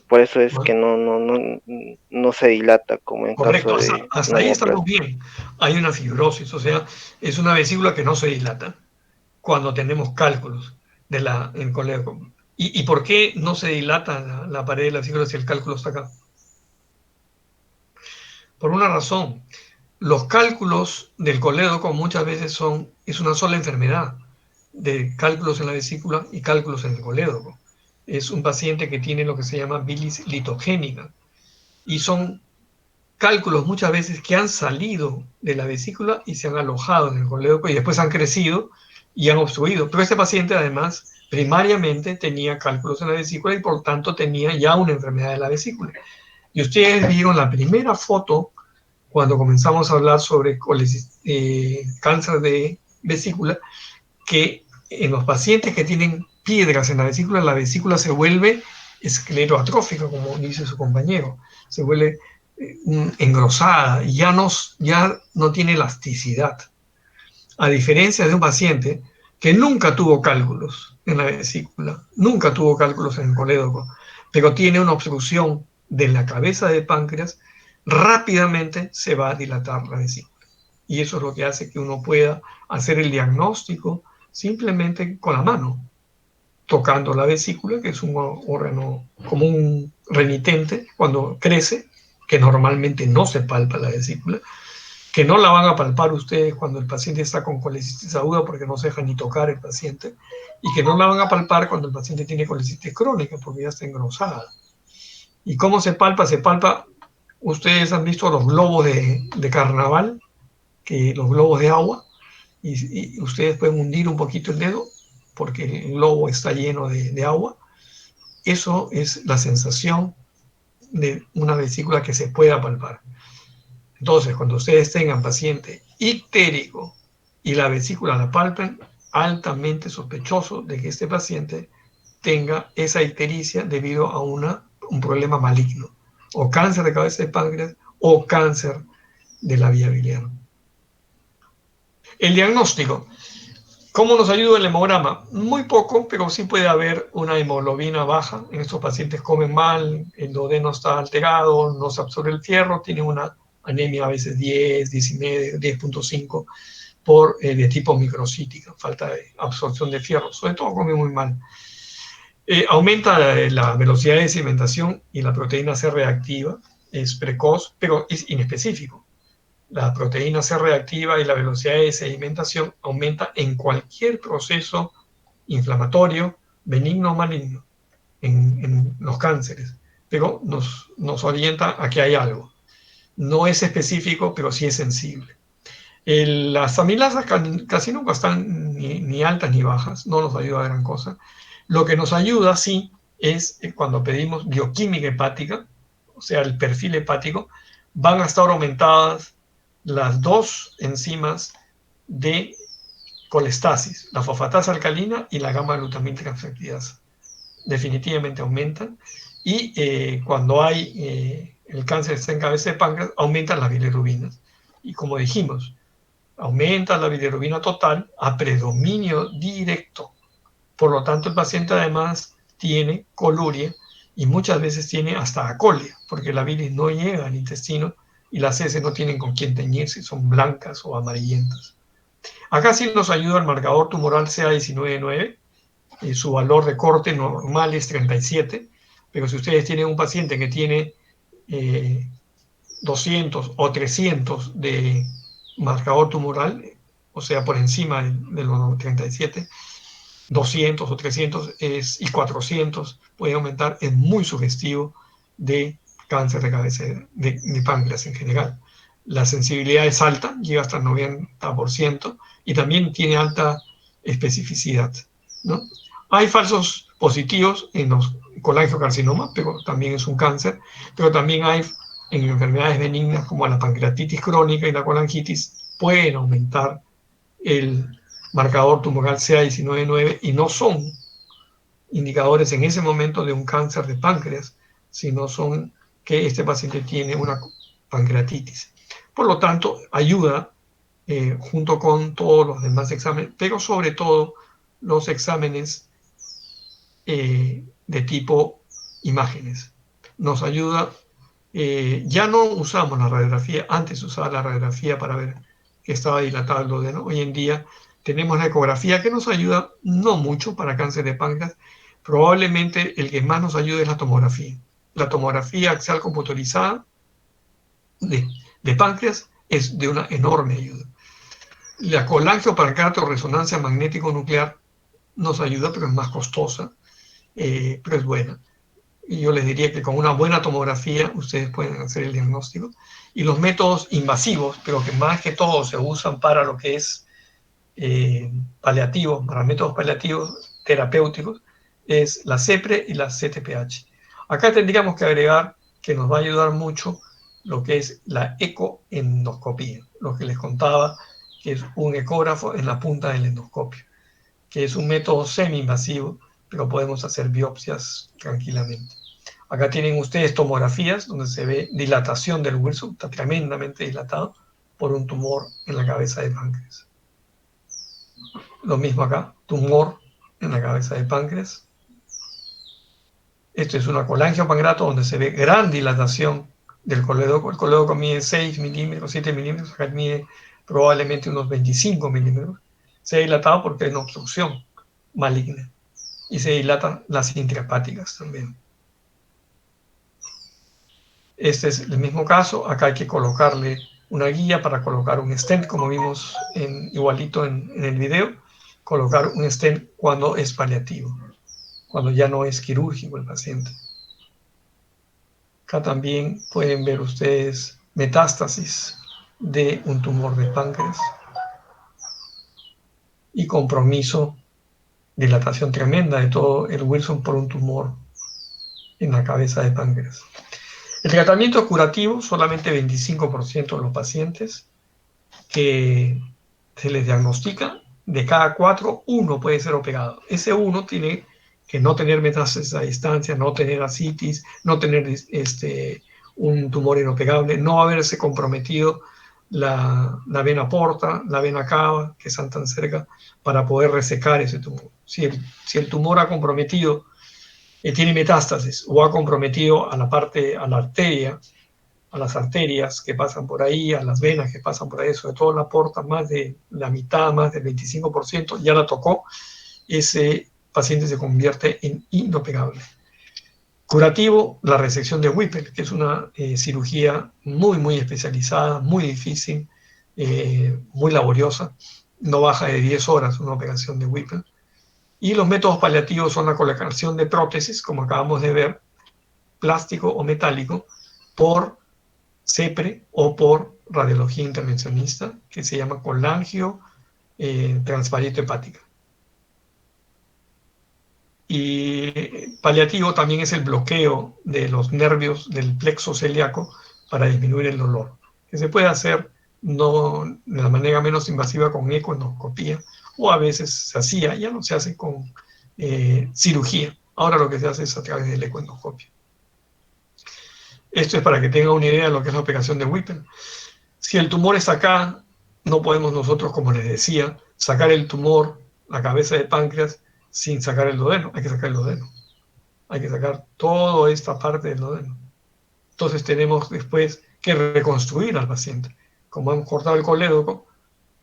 Por eso es que ¿no? no se dilata como en caso Correcto, de hasta una ahí estamos neoplastia. bien. Hay una fibrosis, o sea, es una vesícula que no se dilata cuando tenemos cálculos en colegio. ¿Y por qué no se dilata la pared de la vesícula si el cálculo está acá? Por una razón. Los cálculos del colédoco muchas veces es una sola enfermedad de cálculos en la vesícula y cálculos en el colédoco. Es un paciente que tiene lo que se llama bilis litogénica y son cálculos muchas veces que han salido de la vesícula y se han alojado en el colédoco y después han crecido y han obstruido. Pero este paciente además primariamente tenía cálculos en la vesícula y por tanto tenía ya una enfermedad de la vesícula. Y ustedes vieron la primera foto cuando comenzamos a hablar sobre cáncer de vesícula, que en los pacientes que tienen piedras en la vesícula se vuelve escleroatrófica, como dice su compañero, se vuelve engrosada y ya no tiene elasticidad. A diferencia de un paciente que nunca tuvo cálculos en la vesícula, nunca tuvo cálculos en el colédoco, pero tiene una obstrucción de la cabeza del páncreas, rápidamente se va a dilatar la vesícula. Y eso es lo que hace que uno pueda hacer el diagnóstico simplemente con la mano, tocando la vesícula, que es un órgano como un remitente cuando crece, que normalmente no se palpa la vesícula, que no la van a palpar ustedes cuando el paciente está con colecitis aguda porque no se deja ni tocar el paciente, y que no la van a palpar cuando el paciente tiene colecitis crónica porque ya está engrosada. ¿Y cómo se palpa? Se palpa, ustedes han visto los globos de carnaval, que los globos de agua, y ustedes pueden hundir un poquito el dedo porque el globo está lleno de agua. Eso es la sensación de una vesícula que se pueda palpar. Entonces, cuando ustedes tengan paciente ictérico y la vesícula la palpen, altamente sospechoso de que este paciente tenga esa ictericia debido a un problema maligno, o cáncer de cabeza de páncreas o cáncer de la vía biliar. El diagnóstico. ¿Cómo nos ayuda el hemograma? Muy poco, pero sí puede haber una hemoglobina baja. En estos pacientes comen mal, el duodeno está alterado, no se absorbe el fierro, tienen una anemia a veces 10, 19, 10.5 de tipo microcítica, falta de absorción de fierro, sobre todo comen muy mal. Aumenta la velocidad de sedimentación y la proteína C reactiva, es precoz, pero es inespecífico. La proteína C reactiva y la velocidad de sedimentación aumenta en cualquier proceso inflamatorio, benigno o maligno, en los cánceres, pero nos orienta a que hay algo. No es específico, pero sí es sensible. Las amilasas casi nunca están ni altas ni bajas, no nos ayuda a gran cosa. Lo que nos ayuda, sí, es cuando pedimos bioquímica hepática, o sea, el perfil hepático, van a estar aumentadas las dos enzimas de colestasis, la fosfatasa alcalina y la gamma-glutamina transferidasa. Definitivamente aumentan. Y cuando hay el cáncer está en cabeza de páncreas, aumentan las bilirrubinas. Y como dijimos, aumenta la bilirrubina total a predominio directo. Por lo tanto, el paciente además tiene coluria y muchas veces tiene hasta acolia, porque la bilis no llega al intestino y las heces no tienen con quién teñirse, son blancas o amarillentas. Acá sí nos ayuda el marcador tumoral CA19-9, su valor de corte normal es 37, pero si ustedes tienen un paciente que tiene 200 o 300 de marcador tumoral, o sea, por encima de los 37, 200 o 300 y 400 puede aumentar, es muy sugestivo de cáncer de cabeza de páncreas en general. La sensibilidad es alta, llega hasta el 90% y también tiene alta especificidad, ¿no? Hay falsos positivos en los colangiocarcinomas, pero también es un cáncer, pero también hay en enfermedades benignas como la pancreatitis crónica y la colangitis, pueden aumentar el marcador tumoral CA19-9 y no son indicadores en ese momento de un cáncer de páncreas, sino son que este paciente tiene una pancreatitis. Por lo tanto, ayuda junto con todos los demás exámenes, pero sobre todo los exámenes de tipo imágenes. Nos ayuda, ya no usamos la radiografía, antes usaba la radiografía para ver que estaba dilatado el duodeno. Hoy en día tenemos la ecografía que nos ayuda no mucho para cáncer de páncreas. Probablemente el que más nos ayude es la tomografía. La tomografía axial computarizada de páncreas es de una enorme ayuda. La colangiopancreato-resonancia magnético-nuclear nos ayuda, pero es más costosa, pero es buena. Y yo les diría que con una buena tomografía ustedes pueden hacer el diagnóstico. Y los métodos invasivos, pero que más que todo se usan para lo que es paliativos, para métodos paliativos terapéuticos, es la CEPRE y la CTPH. Acá tendríamos que agregar que nos va a ayudar mucho lo que es la ecoendoscopía, lo que les contaba, que es un ecógrafo en la punta del endoscopio, que es un método semi-invasivo, pero podemos hacer biopsias tranquilamente. Acá tienen ustedes tomografías donde se ve dilatación del Wilson, está tremendamente dilatado por un tumor en la cabeza de páncreas. Lo mismo acá, tumor en la cabeza de páncreas. Esto es una colangiopancreato donde se ve gran dilatación del colédoco. El colédoco mide 6 milímetros, 7 milímetros, acá mide probablemente unos 25 milímetros. Se ha dilatado porque hay una obstrucción maligna y se dilatan las intrahepáticas también. Este es el mismo caso. Acá hay que colocarle una guía para colocar un stent, como vimos igualito en el video. Colocar un stent cuando es paliativo, cuando ya no es quirúrgico el paciente. Acá también pueden ver ustedes metástasis de un tumor de páncreas y compromiso, dilatación tremenda de todo el Wilson por un tumor en la cabeza de páncreas. El tratamiento curativo, solamente 25% de los pacientes que se les diagnostica, de cada 4, 1 puede ser operado. Ese 1 tiene que no tener metástasis a distancia, no tener ascitis, no tener un tumor inoperable, no haberse comprometido la vena porta, la vena cava, que están tan cerca, para poder resecar ese tumor. Si el tumor ha comprometido, tiene metástasis o ha comprometido a la arteria, a las arterias que pasan por ahí, a las venas que pasan por ahí, sobre todo la porta, más de la mitad, más del 25%, ya la tocó, ese paciente se convierte en inoperable. Curativo, la resección de Whipple, que es una cirugía muy, muy especializada, muy difícil, muy laboriosa, no baja de 10 horas una operación de Whipple. Y los métodos paliativos son la colocación de prótesis, como acabamos de ver, plástico o metálico, por CEPRE o por radiología intervencionista, que se llama colangio transvaríato hepática. Y paliativo también es el bloqueo de los nervios del plexo celíaco para disminuir el dolor, que se puede hacer no de la manera menos invasiva con ecoendoscopía, o a veces se hacía, ya no se hace con cirugía. Ahora lo que se hace es a través del ecoendoscopio. Esto es para que tengan una idea de lo que es la operación de Whipple. Si el tumor está acá, no podemos nosotros, como les decía, sacar el tumor, la cabeza de páncreas, sin sacar el duodeno. Hay que sacar el duodeno. Hay que sacar toda esta parte del duodeno. Entonces tenemos después que reconstruir al paciente. Como han cortado el colédoco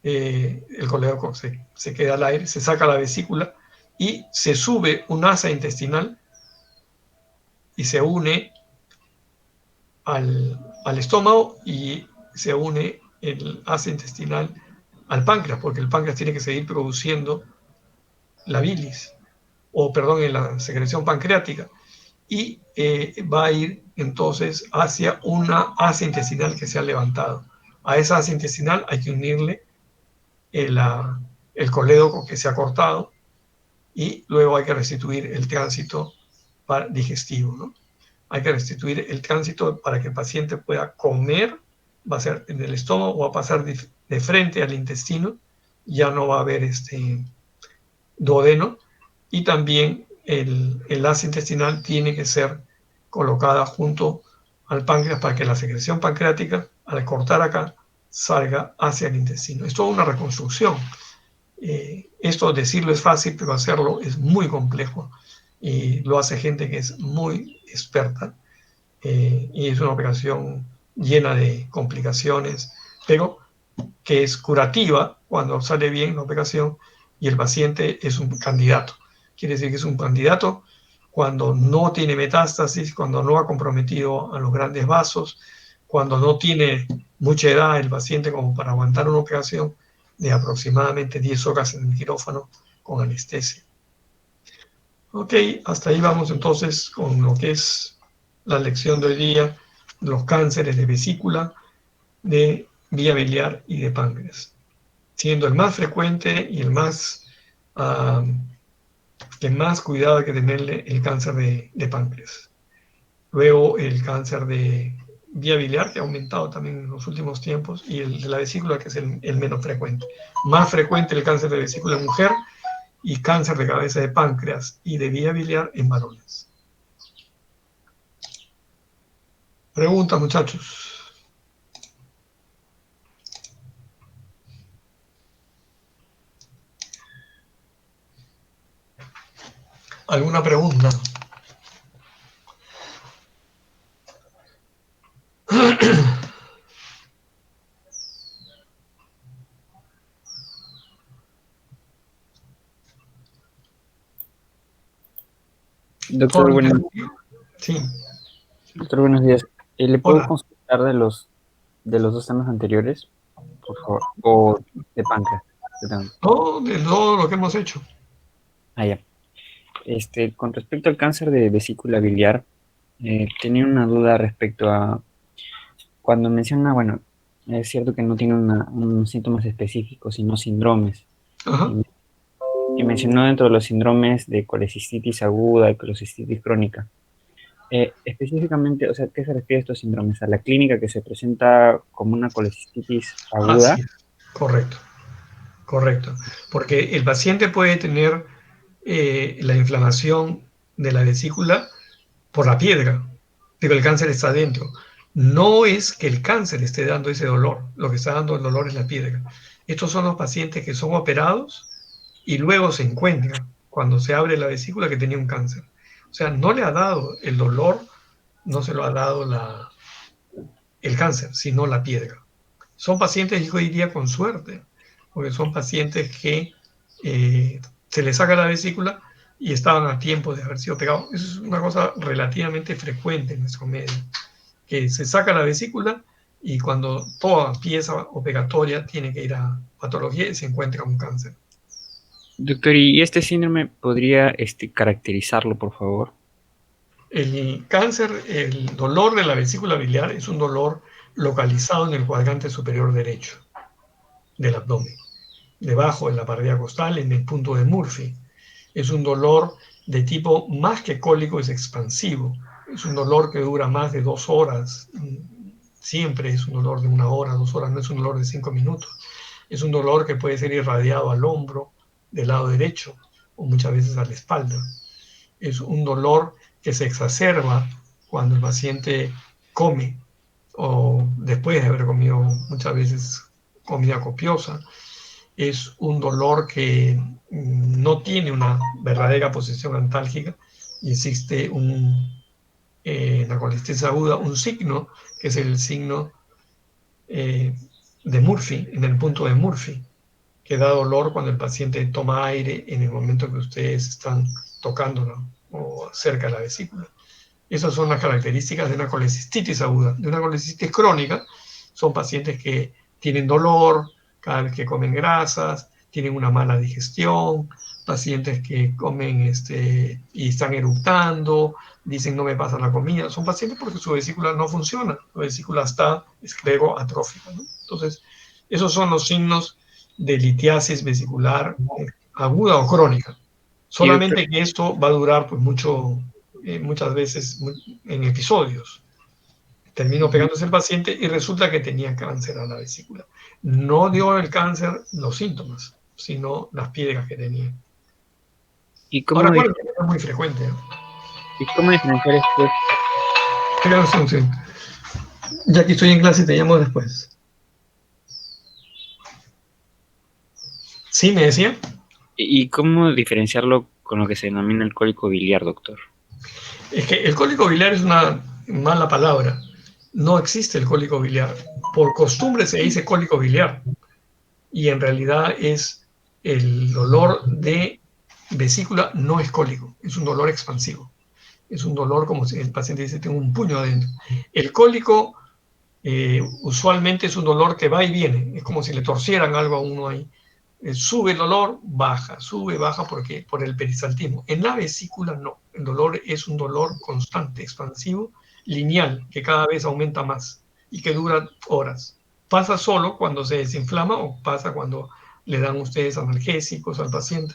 se queda al aire, se saca la vesícula y se sube un asa intestinal y se une al estómago y se une el asa intestinal al páncreas, porque el páncreas tiene que seguir produciendo la bilis, la secreción pancreática, y va a ir entonces hacia una asa intestinal que se ha levantado. A esa asa intestinal hay que unirle el colédoco que se ha cortado y luego hay que restituir el tránsito digestivo, ¿no? Hay que restituir el tránsito para que el paciente pueda comer, va a ser en el estómago, va a pasar de frente al intestino, ya no va a haber duodeno, y también el asa intestinal tiene que ser colocada junto al páncreas para que la secreción pancreática, al cortar acá, salga hacia el intestino. Es toda una reconstrucción. Esto decirlo es fácil, pero hacerlo es muy complejo y lo hace gente que es muy experta, y es una operación llena de complicaciones, pero que es curativa cuando sale bien la operación y el paciente es un candidato. Quiere decir que es un candidato cuando no tiene metástasis, cuando no ha comprometido a los grandes vasos, cuando no tiene mucha edad el paciente como para aguantar una operación de aproximadamente 10 horas en el quirófano con anestesia. Ok, hasta ahí vamos entonces con lo que es la lección de hoy día, los cánceres de vesícula, de vía biliar y de páncreas, siendo el más frecuente y el más, que más cuidado hay que tenerle el cáncer de páncreas. Luego el cáncer de vía biliar, que ha aumentado también en los últimos tiempos, y el de la vesícula, que es el menos frecuente. Más frecuente el cáncer de vesícula en mujer y cáncer de cabeza de páncreas y de vía biliar en varones. Preguntas, muchachos. ¿Alguna pregunta? Doctor, Sí. Doctor, buenos días. ¿Le puedo Hola. consultar de los dos temas anteriores, por favor? O de páncreas. No, de todo lo que hemos hecho. Ah, ya. Con respecto al cáncer de vesícula biliar, tenía una duda respecto a cuando menciona, bueno, es cierto que no tiene unos síntomas específicos, sino síndromes. Ajá. Y mencionó dentro de los síndromes de colecistitis aguda y colecistitis crónica. Específicamente, o sea, ¿qué se refiere a estos síndromes? ¿A la clínica que se presenta como una colecistitis aguda? Así es. Correcto, correcto. Porque el paciente puede tener la inflamación de la vesícula por la piedra, pero el cáncer está adentro. No es que el cáncer esté dando ese dolor, lo que está dando el dolor es la piedra. Estos son los pacientes que son operados y luego se encuentran, cuando se abre la vesícula, que tenía un cáncer. O sea, no le ha dado el dolor, no se lo ha dado el cáncer, sino la piedra. Son pacientes, yo diría, con suerte, porque son pacientes que se les saca la vesícula y estaban a tiempo de haber sido operados. Eso es una cosa relativamente frecuente en nuestro medio, que se saca la vesícula y cuando toda pieza operatoria tiene que ir a patología y se encuentra un cáncer. Doctor, ¿y este síndrome podría caracterizarlo, por favor? El cáncer, el dolor de la vesícula biliar es un dolor localizado en el cuadrante superior derecho del abdomen, debajo de la pared costal, en el punto de Murphy. Es un dolor de tipo más que cólico, es expansivo. Es un dolor que dura más de 2 horas. Siempre es un dolor de 1 hora, 2 horas, no es un dolor de 5 minutos. Es un dolor que puede ser irradiado al hombro del lado derecho o muchas veces a la espalda. Es un dolor que se exacerba cuando el paciente come o después de haber comido muchas veces comida copiosa. Es un dolor que no tiene una verdadera posición antálgica y existe en la colestitis aguda un signo que es el signo de Murphy, en el punto de Murphy, que da dolor cuando el paciente toma aire en el momento que ustedes están tocándolo o cerca de la vesícula. Esas son las características de una colecistitis aguda. De una colecistitis crónica son pacientes que tienen dolor cada vez que comen grasas, tienen una mala digestión, pacientes que comen y están eructando, dicen no me pasa la comida. Son pacientes porque su vesícula no funciona, la vesícula está escleroatrófica, ¿no? Entonces, esos son los signos de litiasis vesicular aguda o crónica. Solamente que esto va a durar pues muchas veces en episodios. Terminó pegándose el paciente y resulta que tenía cáncer a la vesícula. No dio el cáncer los síntomas, sino las piedras que tenía. ¿Y cómo, Ahora, bueno, es muy frecuente, ¿no? ¿Y cómo diferenciar esto? Ya que estoy en clase te llamo después. ¿Sí me decía? ¿Y cómo diferenciarlo con lo que se denomina el cólico biliar, doctor? Es que el cólico biliar es una mala palabra. No existe el cólico biliar. Por costumbre se dice cólico biliar y en realidad es el dolor de vesícula, no es cólico, es un dolor expansivo. Es un dolor como si el paciente dice, tengo un puño adentro. El cólico usualmente es un dolor que va y viene, es como si le torcieran algo a uno ahí. Sube el dolor, baja, sube, baja porque, por el perisaltismo. En la vesícula no, el dolor es un dolor constante, expansivo, lineal, que cada vez aumenta más y que dura horas. Pasa solo cuando se desinflama o pasa cuando le dan ustedes analgésicos al paciente,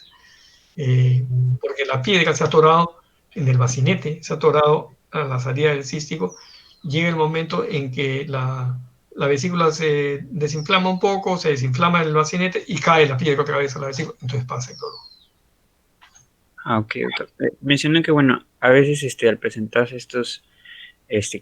porque la piedra se ha atorado en el bacinete, se ha atorado a la salida del cístico. Llega el momento en que la vesícula se desinflama un poco, se desinflama el bacinete y cae la piedra otra vez a la vesícula, entonces pasa el dolor. Ah, ok, doctor. Mencioné que, bueno, a veces al presentarse estos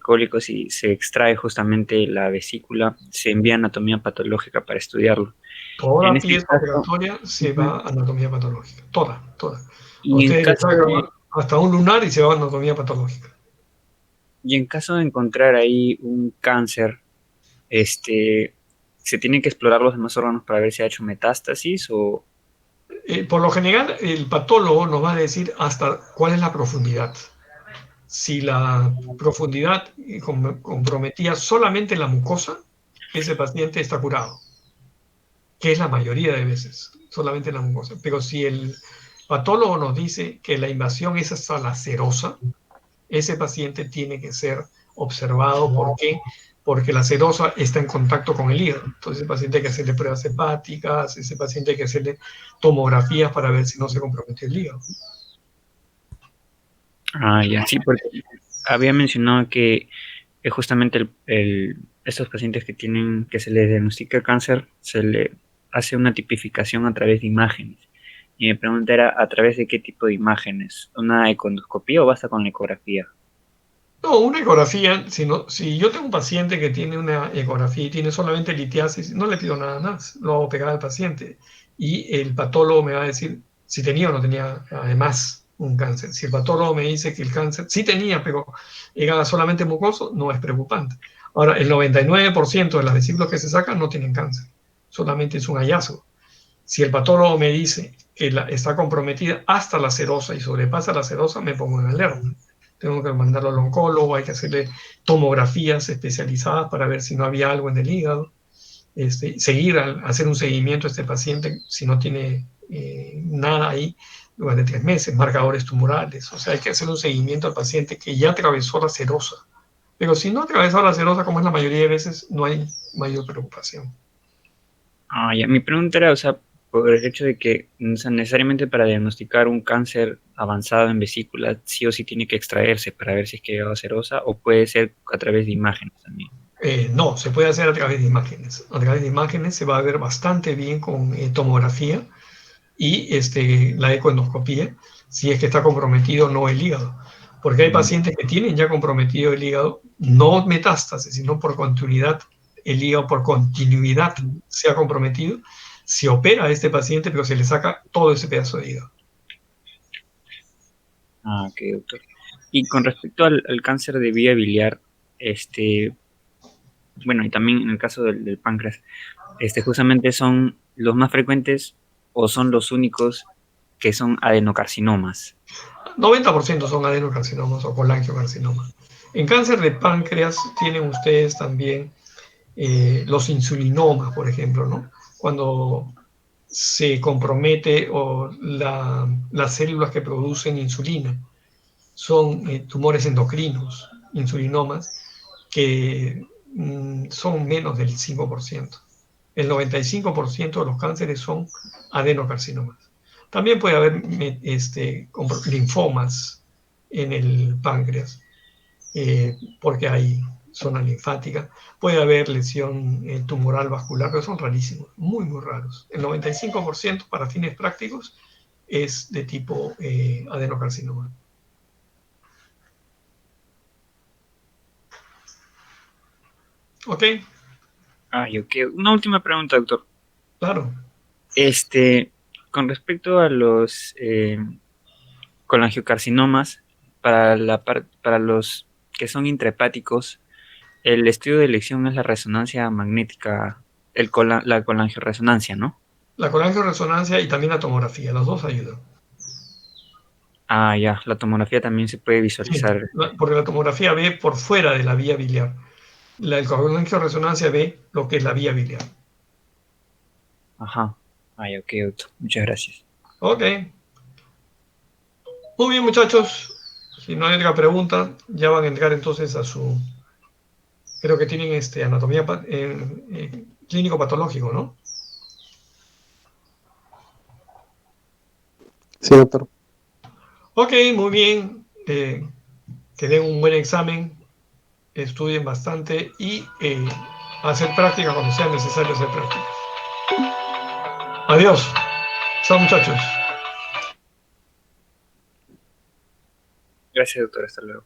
cólicos y se extrae justamente la vesícula, se envía anatomía patológica para estudiarlo. En Toda este pieza caso, operatoria se ujú, va a anatomía patológica, toda, toda. A y en ustedes les caso sacan de, hasta un lunar y se va a anatomía patológica. y en caso de encontrar ahí un cáncer, se tienen que explorar los demás órganos para ver si ha hecho metástasis o... Por lo general, el patólogo nos va a decir hasta cuál es la profundidad. Si la profundidad comprometía solamente la mucosa, ese paciente está curado, que es la mayoría de veces, solamente la mucosa. Pero si el patólogo nos dice que la invasión es hasta la serosa, ese paciente tiene que ser observado. ¿Por qué? Porque la serosa está en contacto con el hígado. Entonces, ese paciente hay que hacerle pruebas hepáticas, ese paciente hay que hacerle tomografías para ver si no se comprometió el hígado. Ah, ya, sí, porque había mencionado que justamente estos pacientes que tienen, que se les diagnostica cáncer, se le hace una tipificación a través de imágenes. Y mi pregunta era, ¿a través de qué tipo de imágenes? ¿Una econdoscopía o basta con la ecografía? No, una ecografía, si yo tengo un paciente que tiene una ecografía y tiene solamente litiasis, no le pido nada más, lo hago pegar al paciente y el patólogo me va a decir si tenía o no tenía además un cáncer. Si el patólogo me dice que el cáncer sí tenía, pero era solamente mucoso, no es preocupante. Ahora, el 99% de las vesículas que se sacan no tienen cáncer, solamente es un hallazgo. Si el patólogo me dice que está comprometida hasta la serosa y sobrepasa la serosa, me pongo en alerta. Tengo que mandarlo al oncólogo, hay que hacerle tomografías especializadas para ver si no había algo en el hígado, hacer un seguimiento a este paciente si no tiene nada ahí durante 3 meses, marcadores tumorales. O sea, hay que hacer un seguimiento al paciente que ya atravesó la serosa. Pero si no atravesó la serosa, como es la mayoría de veces, no hay mayor preocupación. Ah, ya, mi pregunta era, o sea, por el hecho de que, o sea, necesariamente para diagnosticar un cáncer avanzado en vesícula, sí o sí tiene que extraerse para ver si es que llegado a serosa, o puede ser a través de imágenes también. No, se puede hacer a través de imágenes. A través de imágenes se va a ver bastante bien con tomografía y la ecoendoscopía, si es que está comprometido o no el hígado. Porque hay pacientes que tienen ya comprometido el hígado, no metástasis, sino por continuidad, el hígado por continuidad se ha comprometido. Se opera a este paciente, pero se le saca todo ese pedazo de hígado. Ah, ok, doctor. Y con respecto al cáncer de vía biliar, bueno, y también en el caso del páncreas, justamente son los más frecuentes o son los únicos que son adenocarcinomas. 90% son adenocarcinomas o colangiocarcinomas. En cáncer de páncreas tienen ustedes también los insulinomas, por ejemplo, ¿no? Cuando se compromete las células que producen insulina. Son tumores endocrinos, insulinomas, que son menos del 5%. El 95% de los cánceres son adenocarcinomas. También puede haber linfomas en el páncreas, porque hay zona linfática. Puede haber lesión tumoral vascular, pero son rarísimos, muy, muy raros. El 95% para fines prácticos es de tipo adenocarcinoma. ¿Ok? Ah, ok. Una última pregunta, doctor. Claro. Este, con respecto a los colangiocarcinomas, para los que son intrahepáticos, el estudio de elección es la resonancia magnética, la colangioresonancia, ¿no? La colangioresonancia y también la tomografía, las dos ayudan. Ah, ya, la tomografía también se puede Sí, visualizar. porque la tomografía ve por fuera de la vía biliar. La colangioresonancia ve lo que es la vía biliar. Ajá. Ay, ok, doctor. Muchas gracias. Ok. Muy bien, muchachos. Si no hay otra pregunta, ya van a entrar entonces a su... Creo que tienen anatomía clínico patológico, ¿no? Sí, doctor. Ok, muy bien. Que den un buen examen, estudien bastante y hacer práctica cuando sea necesario hacer práctica. Adiós. Chao, muchachos. Gracias, doctor. Hasta luego.